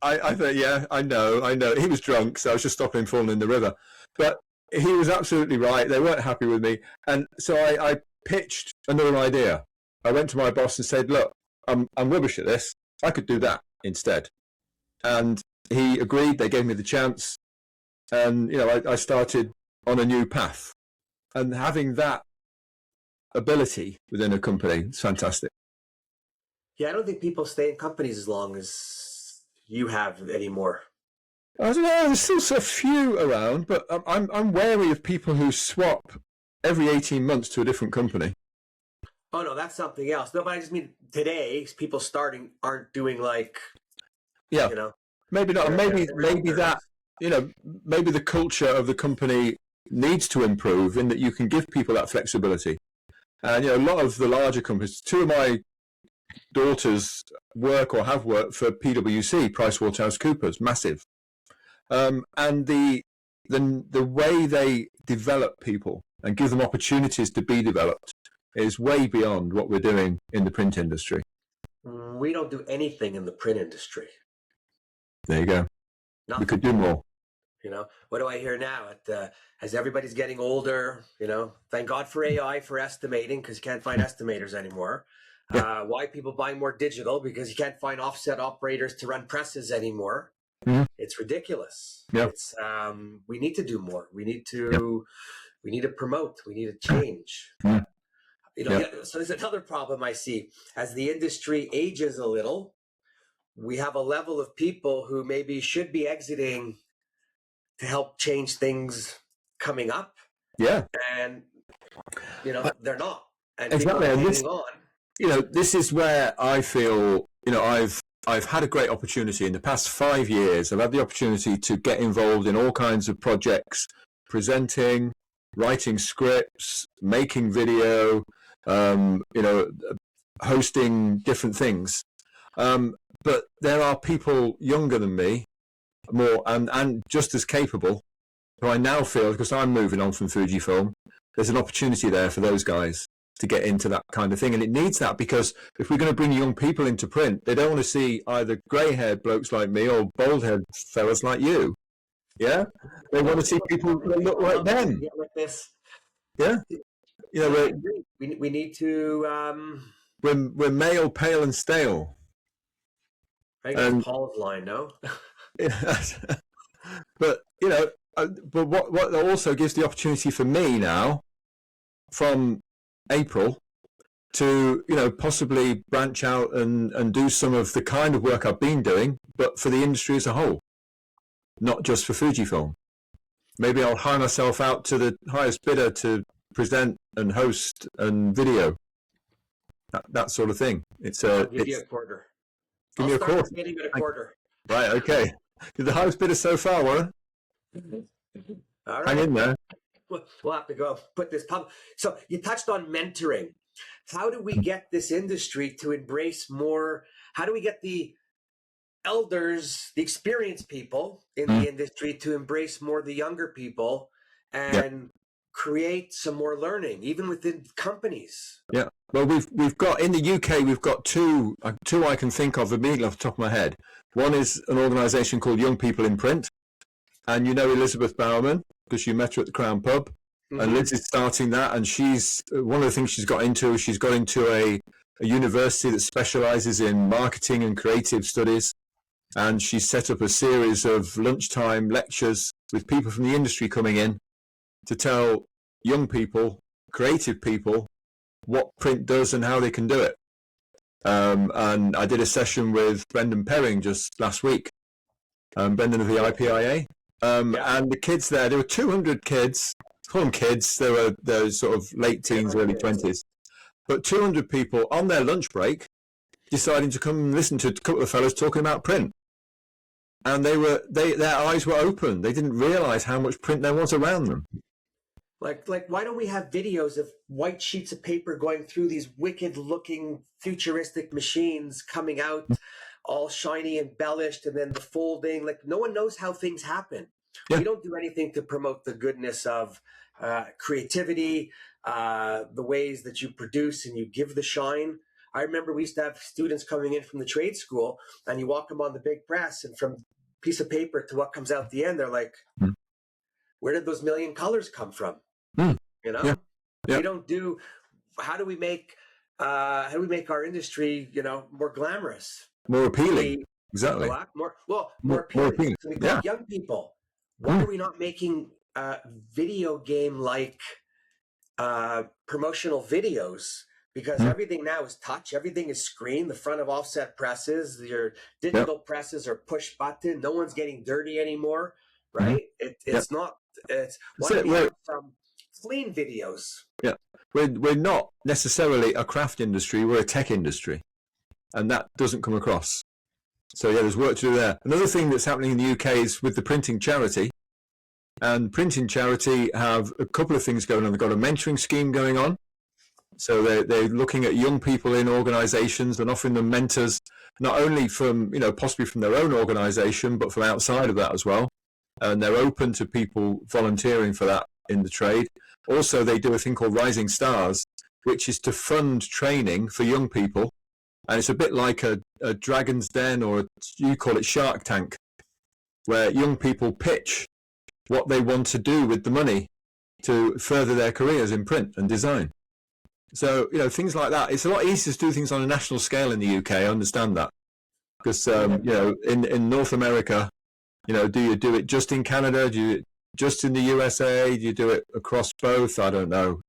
I thought, yeah, I know. He was drunk, so I was just stopping him falling in the river. But he was absolutely right. They weren't happy with me. And so I pitched another idea. I went to my boss and said, look, I'm rubbish at this. I could do that instead. And he agreed. They gave me the chance. And, I started on a new path. And having that ability within a company is fantastic. Yeah, I don't think people stay in companies as long as you have anymore. I don't know. There's still a few around, but I'm wary of people who swap every 18 months to a different company. Oh no, that's something else. No, but I just mean today, people starting aren't doing like, maybe not. Maybe that, maybe the culture of the company needs to improve in that you can give people that flexibility. And a lot of the larger companies. Two of my daughters work or have worked for PwC, PricewaterhouseCoopers, massive. And the way they develop people and give them opportunities to be developed is way beyond what we're doing in the print industry. We don't do anything in the print industry. There you go. Nothing. We could do more. What do I hear now? As everybody's getting older, thank God for AI for estimating, because you can't find estimators anymore. Yeah. Why people buying more digital? Because you can't find offset operators to run presses anymore. Mm-hmm. It's ridiculous. Yeah. It's we need to do more. We need to promote. We need to change. Mm-hmm. So there's another problem I see. As the industry ages a little, we have a level of people who maybe should be exiting to help change things coming up. Yeah. And they're not. And exactly. People are hanging on. This is where I feel, I've had a great opportunity in the past 5 years. I've had the opportunity to get involved in all kinds of projects, presenting, writing scripts, making video, hosting different things. But there are people younger than me, more and just as capable, who I now feel, because I'm moving on from Fujifilm, there's an opportunity there for those guys to get into that kind of thing. And it needs that, because if we're going to bring young people into print, they don't want to see either grey-haired blokes like me or bald-haired fellas like you. Yeah? They want to see people that look like them. Yeah, like this. Yeah? We need to... We're male, pale and stale. I think that's Paul's line, no? But, but what also gives the opportunity for me now, from April, to possibly branch out and do some of the kind of work I've been doing, but for the industry as a whole, not just for Fujifilm. Maybe I'll hire myself out to the highest bidder to present and host and video, that sort of thing. I'll give you a quarter. Give me a quarter. Getting a quarter. Right. Okay. You're the highest bidder so far, Warren. All right. Hang in there. We'll have to go put this public. So you touched on mentoring. How do we get this industry to embrace more? How do we get the elders, the experienced people in the industry to embrace more the younger people and create some more learning, even within companies? Yeah. Well, we've got in the UK, we've got two I can think of immediately off the top of my head. One is an organisation called Young People in Print, and Elizabeth Bowerman, because you met her at the Crown Pub, and Liz is starting that, and she's one of the things she's got into a university that specialises in marketing and creative studies, and she's set up a series of lunchtime lectures with people from the industry coming in to tell young people, creative people, what print does and how they can do it. And I did a session with Brendan Perring just last week, Brendan of the IPIA. And the kids there were 200 kids, call them kids. They were those sort of late teens, early 20s. But 200 people on their lunch break deciding to come and listen to a couple of fellows talking about print. And their eyes were open. They didn't realize how much print there was around them. Like, why don't we have videos of white sheets of paper going through these wicked-looking futuristic machines coming out, all shiny, embellished, and then the folding? Like, no one knows how things happen. Yeah. We don't do anything to promote the goodness of creativity, the ways that you produce and you give the shine. I remember we used to have students coming in from the trade school, and you walk them on the big press, and from piece of paper to what comes out the end, they're like, where did those million colors come from? You know, we don't do. How do we make our industry, more glamorous, more appealing? Exactly. More appealing. So we got young people. Why are we not making video game like promotional videos? Because everything now is touch, everything is screen. The front of offset presses, your digital presses are push button. No one's getting dirty anymore, right? It's not. It's some clean videos. Yeah, we're not necessarily a craft industry. We're a tech industry, and that doesn't come across. So yeah, there's work to do there. Another thing that's happening in the UK is with the printing charity. And printing charity have a couple of things going on. They've got a mentoring scheme going on. So they're looking at young people in organizations and offering them mentors, not only from, possibly from their own organization, but from outside of that as well. And they're open to people volunteering for that in the trade. Also, they do a thing called Rising Stars, which is to fund training for young people. And it's a bit like a Dragon's Den, or you call it Shark Tank, where young people pitch what they want to do with the money to further their careers in print and design. So, things like that. It's a lot easier to do things on a national scale in the UK. I understand that. Because, in North America, do you do it just in Canada? Do you just in the USA? Do you do it across both? I don't know.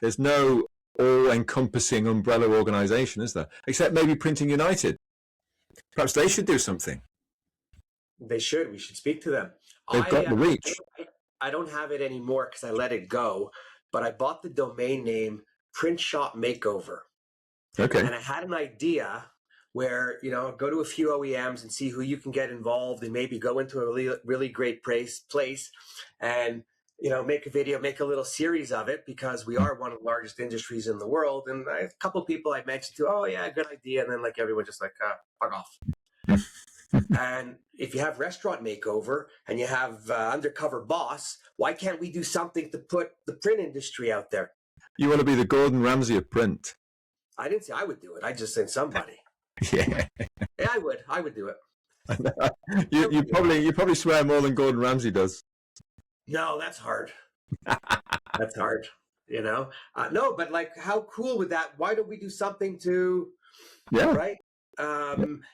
There's no all-encompassing umbrella organization, is there? Except maybe Printing United. Perhaps they should do something. They should. We should speak to them. They've got the reach. I don't have it anymore because I let it go, but I bought the domain name Print Shop Makeover. Okay. And I had an idea where, go to a few OEMs and see who you can get involved, and maybe go into a really, really great place and, make a video, make a little series of it, because we are one of the largest industries in the world. And a couple of people I mentioned to, oh yeah, good idea. And then everyone just fuck off. And if you have Restaurant Makeover and you have Undercover Boss, why can't we do something to put the print industry out there? You want to be the Gordon Ramsay of print. I didn't say I would do it. I just said somebody. Yeah. Yeah, I would do it. you probably swear more than Gordon Ramsay does. No, that's hard. That's hard. No, but how cool would that? Why don't we do something to? Yeah. Right.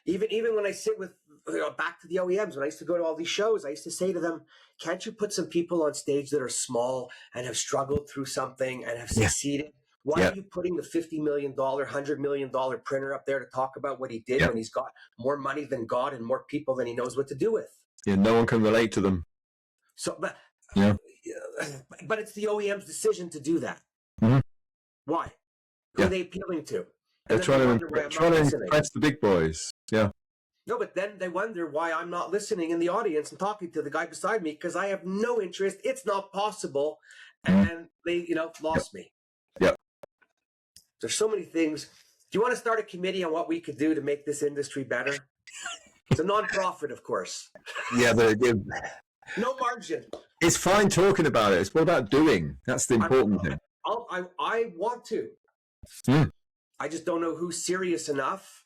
Even when I sit with, back to the OEMs, when I used to go to all these shows, I used to say to them, can't you put some people on stage that are small and have struggled through something and have succeeded? Why are you putting the $50 million, $100 million printer up there to talk about what he did when he's got more money than God and more people than he knows what to do with? Yeah, no one can relate to them. So, but it's the OEM's decision to do that. Mm-hmm. Why? Who are they appealing to? They're trying to impress the big boys. Yeah. No, but then they wonder why I'm not listening in the audience and talking to the guy beside me, because I have no interest. It's not possible. And they, lost me. Yeah. There's so many things. Do you want to start a committee on what we could do to make this industry better? It's a non-profit, of course. Yeah, but no margin. It's fine talking about it. It's what about doing? That's the important thing. I want to. I just don't know who's serious enough,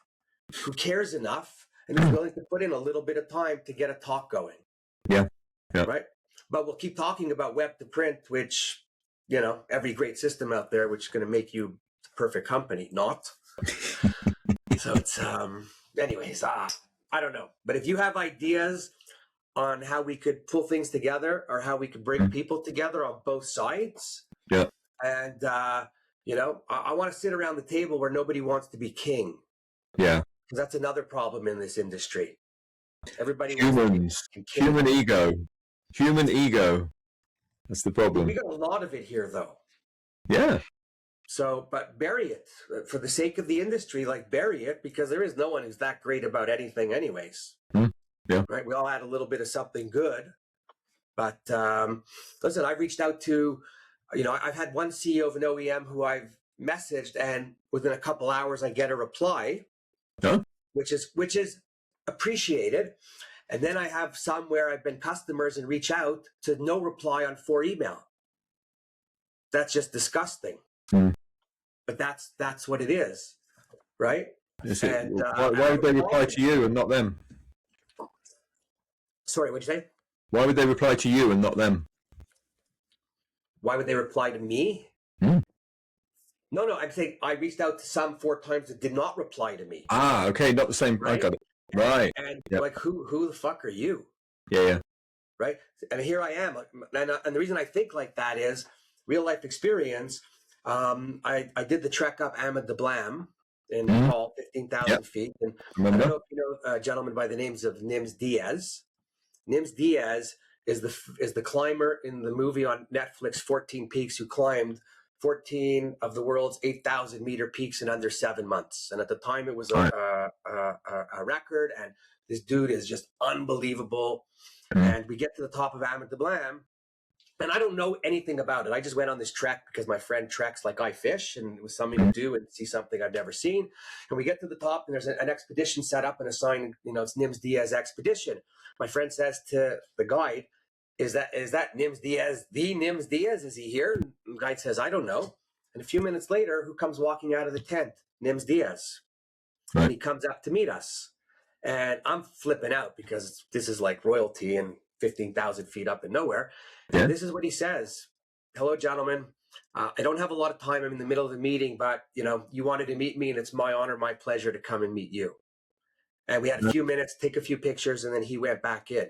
who cares enough, and who's willing to put in a little bit of time to get a talk going. Yeah. Right? But we'll keep talking about web to print, which, every great system out there, which is going to make you the perfect company. Not. So it's, anyways, I don't know. But if you have ideas on how we could pull things together, or how we could bring people together on both sides. Yeah. And, I want to sit around the table where nobody wants to be king. Yeah. Because that's another problem in this industry. Everybody human ego. That's the problem. We got a lot of it here, though. Yeah. So, but bury it for the sake of the industry. Like, bury it, because there is no one who's that great about anything, anyways. Yeah. Right. We all had a little bit of something good, but listen, I've reached out to, I've had one CEO of an OEM who I've messaged, and within a couple hours I get a reply, which is appreciated. And then I have some where I've been customers and reach out to no reply on 4 email. That's just disgusting. But that's what it is, right? And why would they reply to you and not them? Sorry, what'd you say? Why would they reply to you and not them? Why would they reply to me? No, I'm saying I reached out to some 4 times that did not reply to me. Ah, okay, not the same. Right? I got it. Right. And like, who the fuck are you? Yeah. Right. And here I am. And the reason I think like that is real life experience. I did the trek up Ahmed the Blam in Nepal, 15,000 feet. And I don't know if you know a gentleman by the names of Nims Diaz. Nims Diaz is the climber in the movie on Netflix, 14 Peaks, who climbed 14 of the world's 8,000 meter peaks in under 7 months. And at the time it was a record, and this dude is just unbelievable. And we get to the top of Ahmed the Blam, and I don't know anything about it. I just went on this trek because my friend treks like I fish, and it was something to do and see something I've never seen. And we get to the top, and there's an expedition set up and a sign, it's Nims Diaz Expedition. My friend says to the guide, is that Nims Diaz, the Nims Diaz? Is he here? And the guide says, I don't know. And a few minutes later, who comes walking out of the tent? Nims Diaz. Right. And he comes up to meet us. And I'm flipping out because this is like royalty and 15,000 feet up in nowhere. And this is what he says. Hello, gentlemen. I don't have a lot of time. I'm in the middle of the meeting, but you wanted to meet me, and it's my honor, my pleasure to come and meet you. And we had a few minutes, take a few pictures, and then he went back in.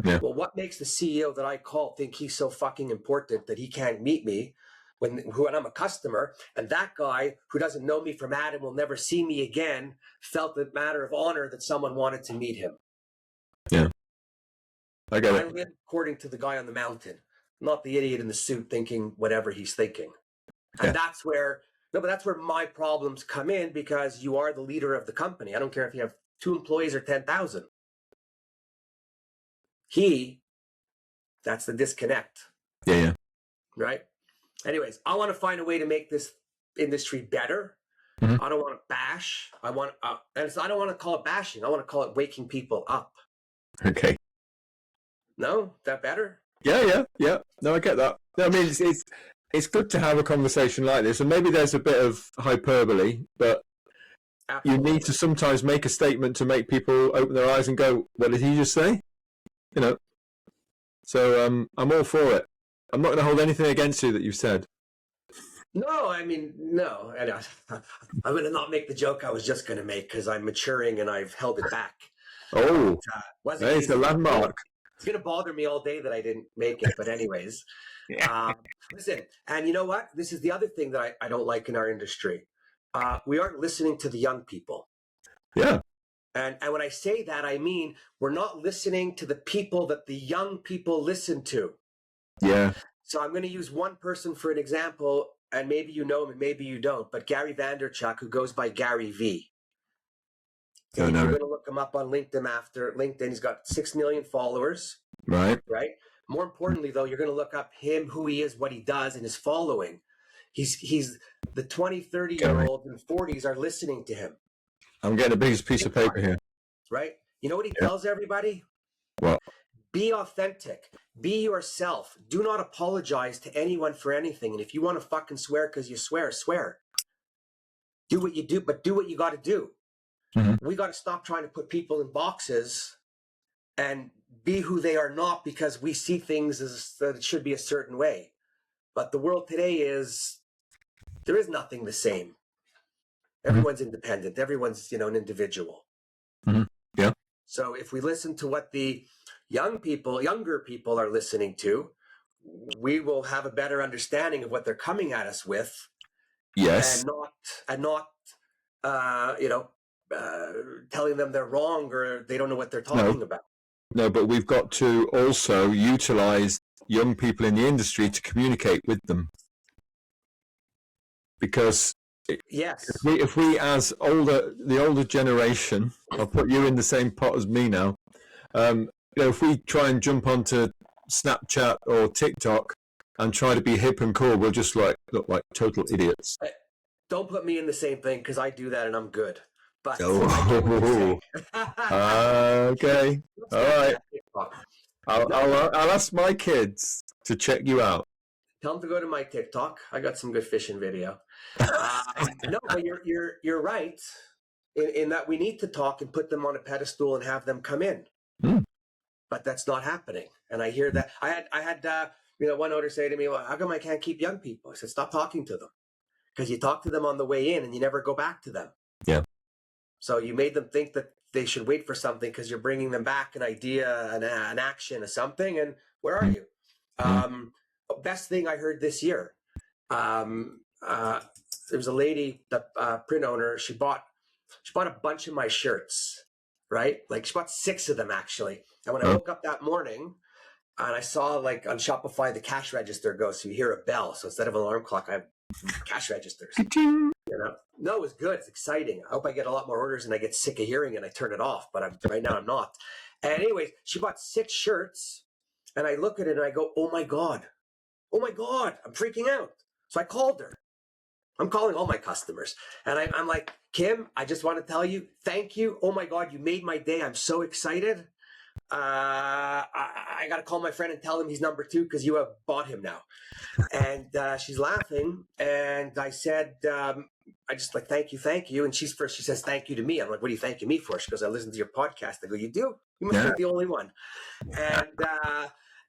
Yeah. Well, what makes the CEO that I call think he's so fucking important that he can't meet me when I'm a customer? And that guy who doesn't know me from Adam, will never see me again, felt a matter of honor that someone wanted to meet him. Yeah. I live according to the guy on the mountain, not the idiot in the suit thinking whatever he's thinking. And that's where my problems come in, because you are the leader of the company. I don't care if you have 2 employees or 10,000. That's the disconnect. Yeah. Right? Anyways, I want to find a way to make this industry better. I don't want to bash. I don't want to call it bashing. I want to call it waking people up. Okay. No? That better? Yeah. No, I get that. No, I mean, it's good to have a conversation like this, and maybe there's a bit of hyperbole, but Absolutely. You need to sometimes make a statement to make people open their eyes and go, what did he just say? So I'm all for it. I'm not going to hold anything against you that you've said. No, I mean, no. I'm going to not make the joke I was just going to make, because I'm maturing and I've held it back. Oh, it's a landmark. It's going to bother me all day that I didn't make it. But anyways, listen, and you know what? This is the other thing that I don't like in our industry. We aren't listening to the young people. Yeah. And when I say that, I mean, we're not listening to the people that the young people listen to. Yeah. So I'm going to use one person for an example, and maybe you know him and maybe you don't, but Gary Vaynerchuk, who goes by Gary V. You're going to look him up on LinkedIn after LinkedIn. He's got 6 million followers. Right. More importantly, though, you're going to look up him, who he is, what he does, and his following. He's the 20, 30-year-olds and 40s are listening to him. I'm getting a biggest piece of paper here. Right? You know what he tells everybody? What? Be authentic. Be yourself. Do not apologize to anyone for anything. And if you want to fucking swear because you swear, swear. Do what you do, but do what you got to do. We got to stop trying to put people in boxes and be who they are not, because we see things as that it should be a certain way. But the world today there is nothing the same. Everyone's independent. Everyone's, an individual. Yeah. So if we listen to what the younger people are listening to, we will have a better understanding of what they're coming at us with. Yes. And not telling them they're wrong or they don't know what they're talking about. No, but we've got to also utilize young people in the industry to communicate with them. Because Yes. if we as the older generation, I'll put you in the same pot as me now, if we try and jump onto Snapchat or TikTok and try to be hip and cool, we'll just look like total idiots. Don't put me in the same thing, because I do that and I'm good. But okay, all right. I'll ask my kids to check you out. Tell them to go to my TikTok. I got some good fishing video. No, but you're right in that we need to talk and put them on a pedestal and have them come in. But that's not happening. And I hear that. I had one owner say to me, "Well, how come I can't keep young people?" I said, "Stop talking to them, because you talk to them on the way in and you never go back to them." Yeah. So you made them think that they should wait for something because you're bringing them back an idea, an action, or something. And where are you? Best thing I heard this year. There was a lady, the print owner. She bought a bunch of my shirts, right? Like she bought 6 of them actually. And when I woke up that morning, and I saw like on Shopify the cash register go, so you hear a bell. So instead of an alarm clock, I have cash registers. No, it was good. It's exciting. I hope I get a lot more orders and I get sick of hearing it and I turn it off. But right now I'm not. And anyways, she bought 6 shirts, and I look at it and I go, "Oh my God, I'm freaking out." So I called her. I'm calling all my customers, and I'm like, "Kim, I just want to tell you, thank you. Oh my God, you made my day. I'm so excited. I got to call my friend and tell him he's number 2 because you have bought him now." And she's laughing, and I said, I just like, thank you. And she says, "Thank you" to me. I'm like, "What are you thanking me for?" She goes, "I listened to your podcast." I go, "You do? You must be the only one."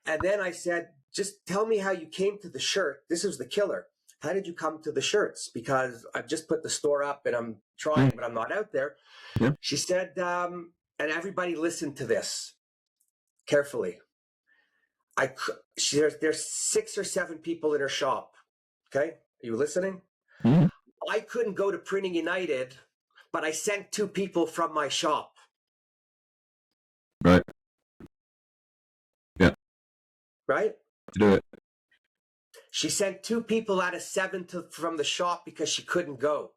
And then I said, "Just tell me how you came to the shirt. This was the killer. How did you come to the shirts? Because I've just put the store up and I'm trying, but I'm not out there." Yeah. She said, and everybody listened to this carefully. There's 6 or 7 people in her shop. Okay. Are you listening? I couldn't go to Printing United, but I sent 2 people from my shop. Right. Yeah. Right? Do it. She sent 2 people out of 7 from the shop because she couldn't go.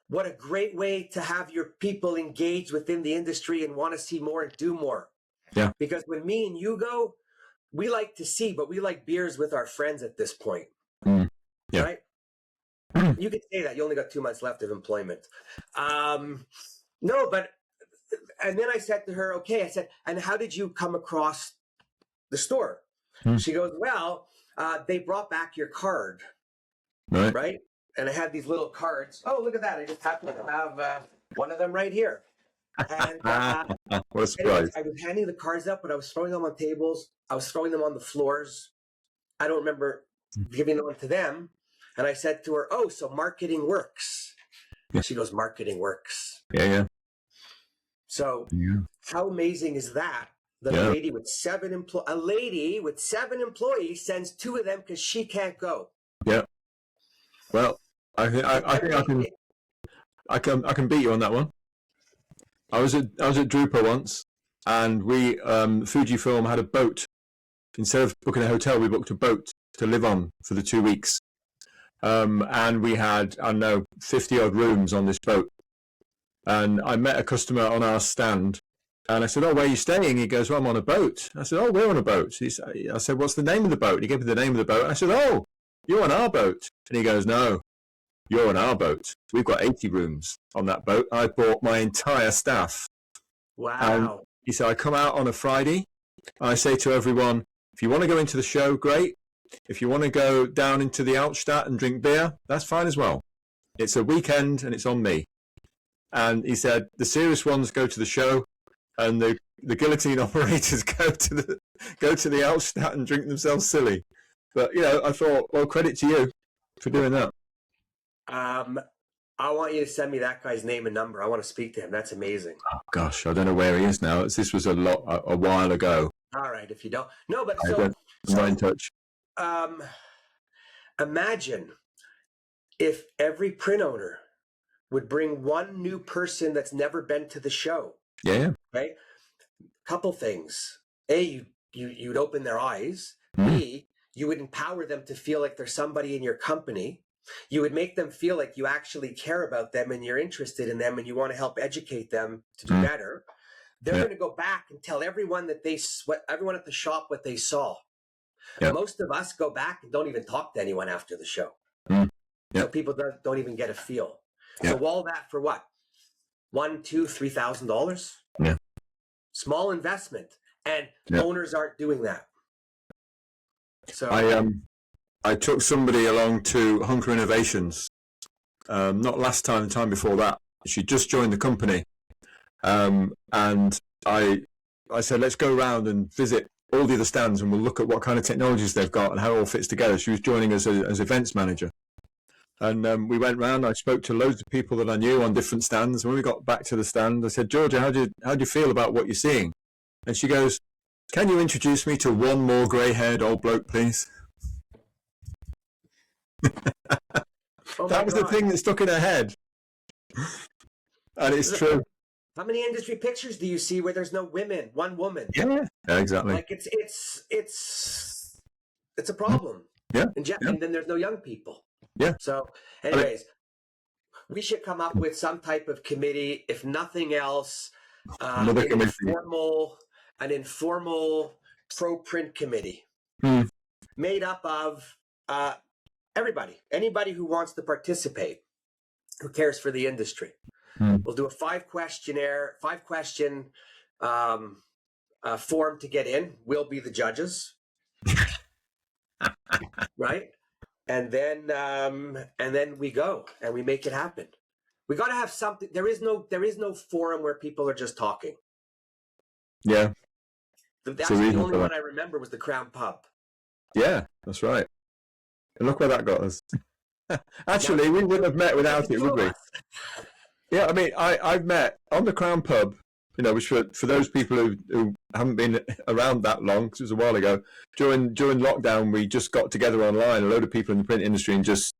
What a great way to have your people engaged within the industry and want to see more and do more. Yeah. Because when me and you go, we like to see, but we like beers with our friends at this point. Yeah. Right? You could say that. You only got 2 months left of employment. No, but, and then I said to her, "Okay," I said, "and how did you come across the store?" She goes, "Well, they brought back your card." Right? And I had these little cards. Oh, look at that. I just happened to have one of them right here. And what a surprise. I was handing the cards up, but I was throwing them on tables. I was throwing them on the floors. I don't remember giving them to them. And I said to her, "Oh, so marketing works." Yeah. She goes, "Marketing works." Yeah. So how amazing is that? That a lady with 7 employees sends 2 of them because she can't go. Yeah. Well, I think I can beat you on that one. I was at Drupa once, and we Fujifilm had a boat. Instead of booking a hotel, we booked a boat to live on for the 2 weeks. And we had, I don't know, 50 odd rooms on this boat. And I met a customer on our stand, and I said, "Oh, where are you staying?" He goes, "Well, I'm on a boat." I said, "Oh, we're on a boat." I said, "What's the name of the boat?" He gave me the name of the boat. I said, "Oh, you're on our boat." And he goes, "No, you're on our boat. We've got 80 rooms on that boat. I bought my entire staff." Wow. And he said, "I come out on a Friday. I say to everyone, if you want to go into the show, great. If you want to go down into the Altstadt and drink beer, that's fine as well. It's a weekend and it's on me." And he said, "The serious ones go to the show, and the guillotine operators go to the Altstadt and drink themselves silly." But I thought, well, credit to you for doing that. I want you to send me that guy's name and number. I want to speak to him. That's amazing. Oh, gosh, I don't know where he is now. This was a while ago. All right, if you don't. No, but I'm not in touch. Imagine if every print owner would bring one new person that's never been to the show. Yeah. Right? Couple things. A, you you'd open their eyes. Mm. B, you would empower them to feel like there's somebody in your company. You would make them feel like you actually care about them and you're interested in them and you want to help educate them to do better. They're going to go back and tell everyone that everyone at the shop what they saw. Yeah. Most of us go back and don't even talk to anyone after the show. Mm. Yeah. So people don't even get a feel. Yeah. So all that for what? $1,000, $2,000, $3,000? Yeah. Small investment. And owners aren't doing that. So I took somebody along to Hunker Innovations, not last time, the time before that. She just joined the company. And I said, let's go around and visit all the other stands and we'll look at what kind of technologies they've got and how it all fits together. She was joining us as events manager. And we went round. I spoke to loads of people that I knew on different stands. When we got back to the stand, I said, Georgia, how do you feel about what you're seeing? And she goes, can you introduce me to one more grey-haired old bloke, please? That was the thing that stuck in her head. And it's true. How many industry pictures do you see where there's no women, one woman? Yeah, exactly. Like it's a problem. Yeah. And then there's no young people. Yeah. So anyways, we should come up with some type of committee, if nothing else, an informal pro-print committee made up of anybody who wants to participate, who cares for the industry. We'll do a 5-question form to get in. We'll be the judges, right? And then we go and we make it happen. We got to have something. There is no forum where people are just talking. Yeah. That's the only one I remember was the Crown Pub. Yeah, that's right. And look where that got us. Actually, we wouldn't have met without it, would we? Yeah, I mean, I've met on the Crown Pub, which for those people who haven't been around that long, because it was a while ago, during lockdown, we just got together online, a load of people in the print industry, and just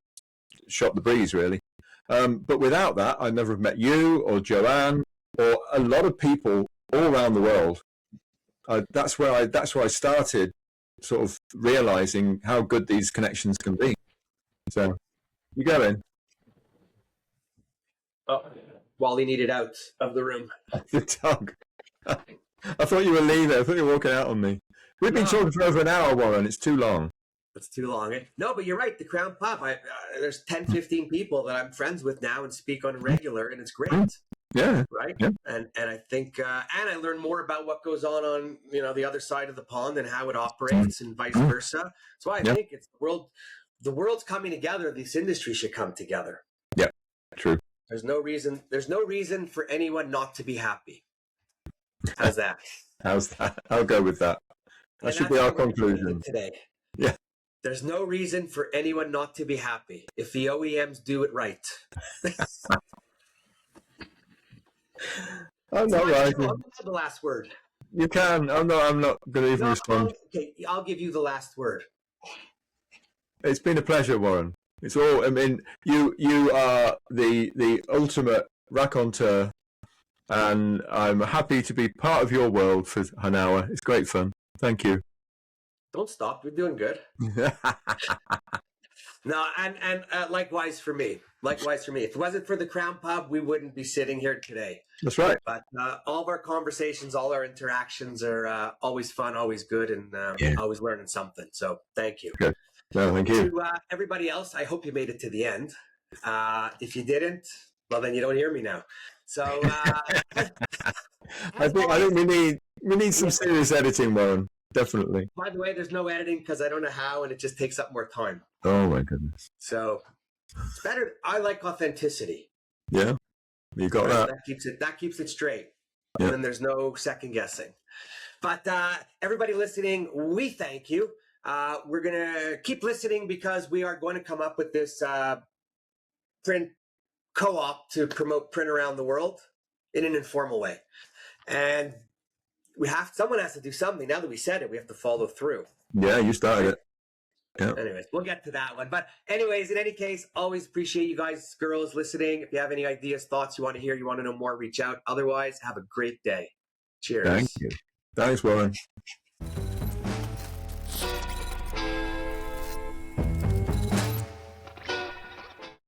shot the breeze, really. But without that, I'd never have met you or Joanne or a lot of people all around the world. That's where I started sort of realizing how good these connections can be. So, you go in. Oh, Wally needed out of the room. The dog. I thought you were leaving. I thought you were walking out on me. We've been talking for over an hour, Warren. It's too long. It's too long. No, but you're right. The Crown Pub. There's 10, 15 people that I'm friends with now and speak on a regular, and it's great. Yeah. Right. Yeah. And I think, and I learn more about what goes on the other side of the pond and how it operates and vice versa. So I think it's the world's coming together. This industry should come together. Yeah. True. There's no reason for anyone not to be happy. How's that? How's that? I'll go with that. That should be our conclusion today. Yeah. There's no reason for anyone not to be happy if the OEMs do it right. I'm not right. I'll give the last word. You can. I'm not going to even respond. Okay, I'll give you the last word. It's been a pleasure, Warren. It's all. I mean, you are the ultimate raconteur, and I'm happy to be part of your world for an hour. It's great fun. Thank you. Don't stop. You're doing good. No, and likewise for me. Likewise for me. If it wasn't for the Crown Pub, we wouldn't be sitting here today. That's right. But all of our conversations, all our interactions are always fun, always good, and always learning something. So thank you. Good. No, thank you. To everybody else, I hope you made it to the end. If you didn't, well, then you don't hear me now. So I think we need some serious editing, Warren. Definitely. By the way, there's no editing because I don't know how, and it just takes up more time. Oh my goodness. So it's better. I like authenticity. Yeah, you got that. That keeps it straight. Yeah. And then there's no second guessing. But everybody listening, we thank you. We're gonna keep listening because we are going to come up with this print co-op to promote print around the world in an informal way, and someone has to do something. Now that we said it, we have to follow through. Yeah, you started it. Yeah. Anyways, we'll get to that one. But anyways, in any case, always appreciate you guys, girls, listening. If you have any ideas, thoughts you want to hear, you want to know more, reach out. Otherwise, have a great day. Cheers. Thank you. Thanks, Warren.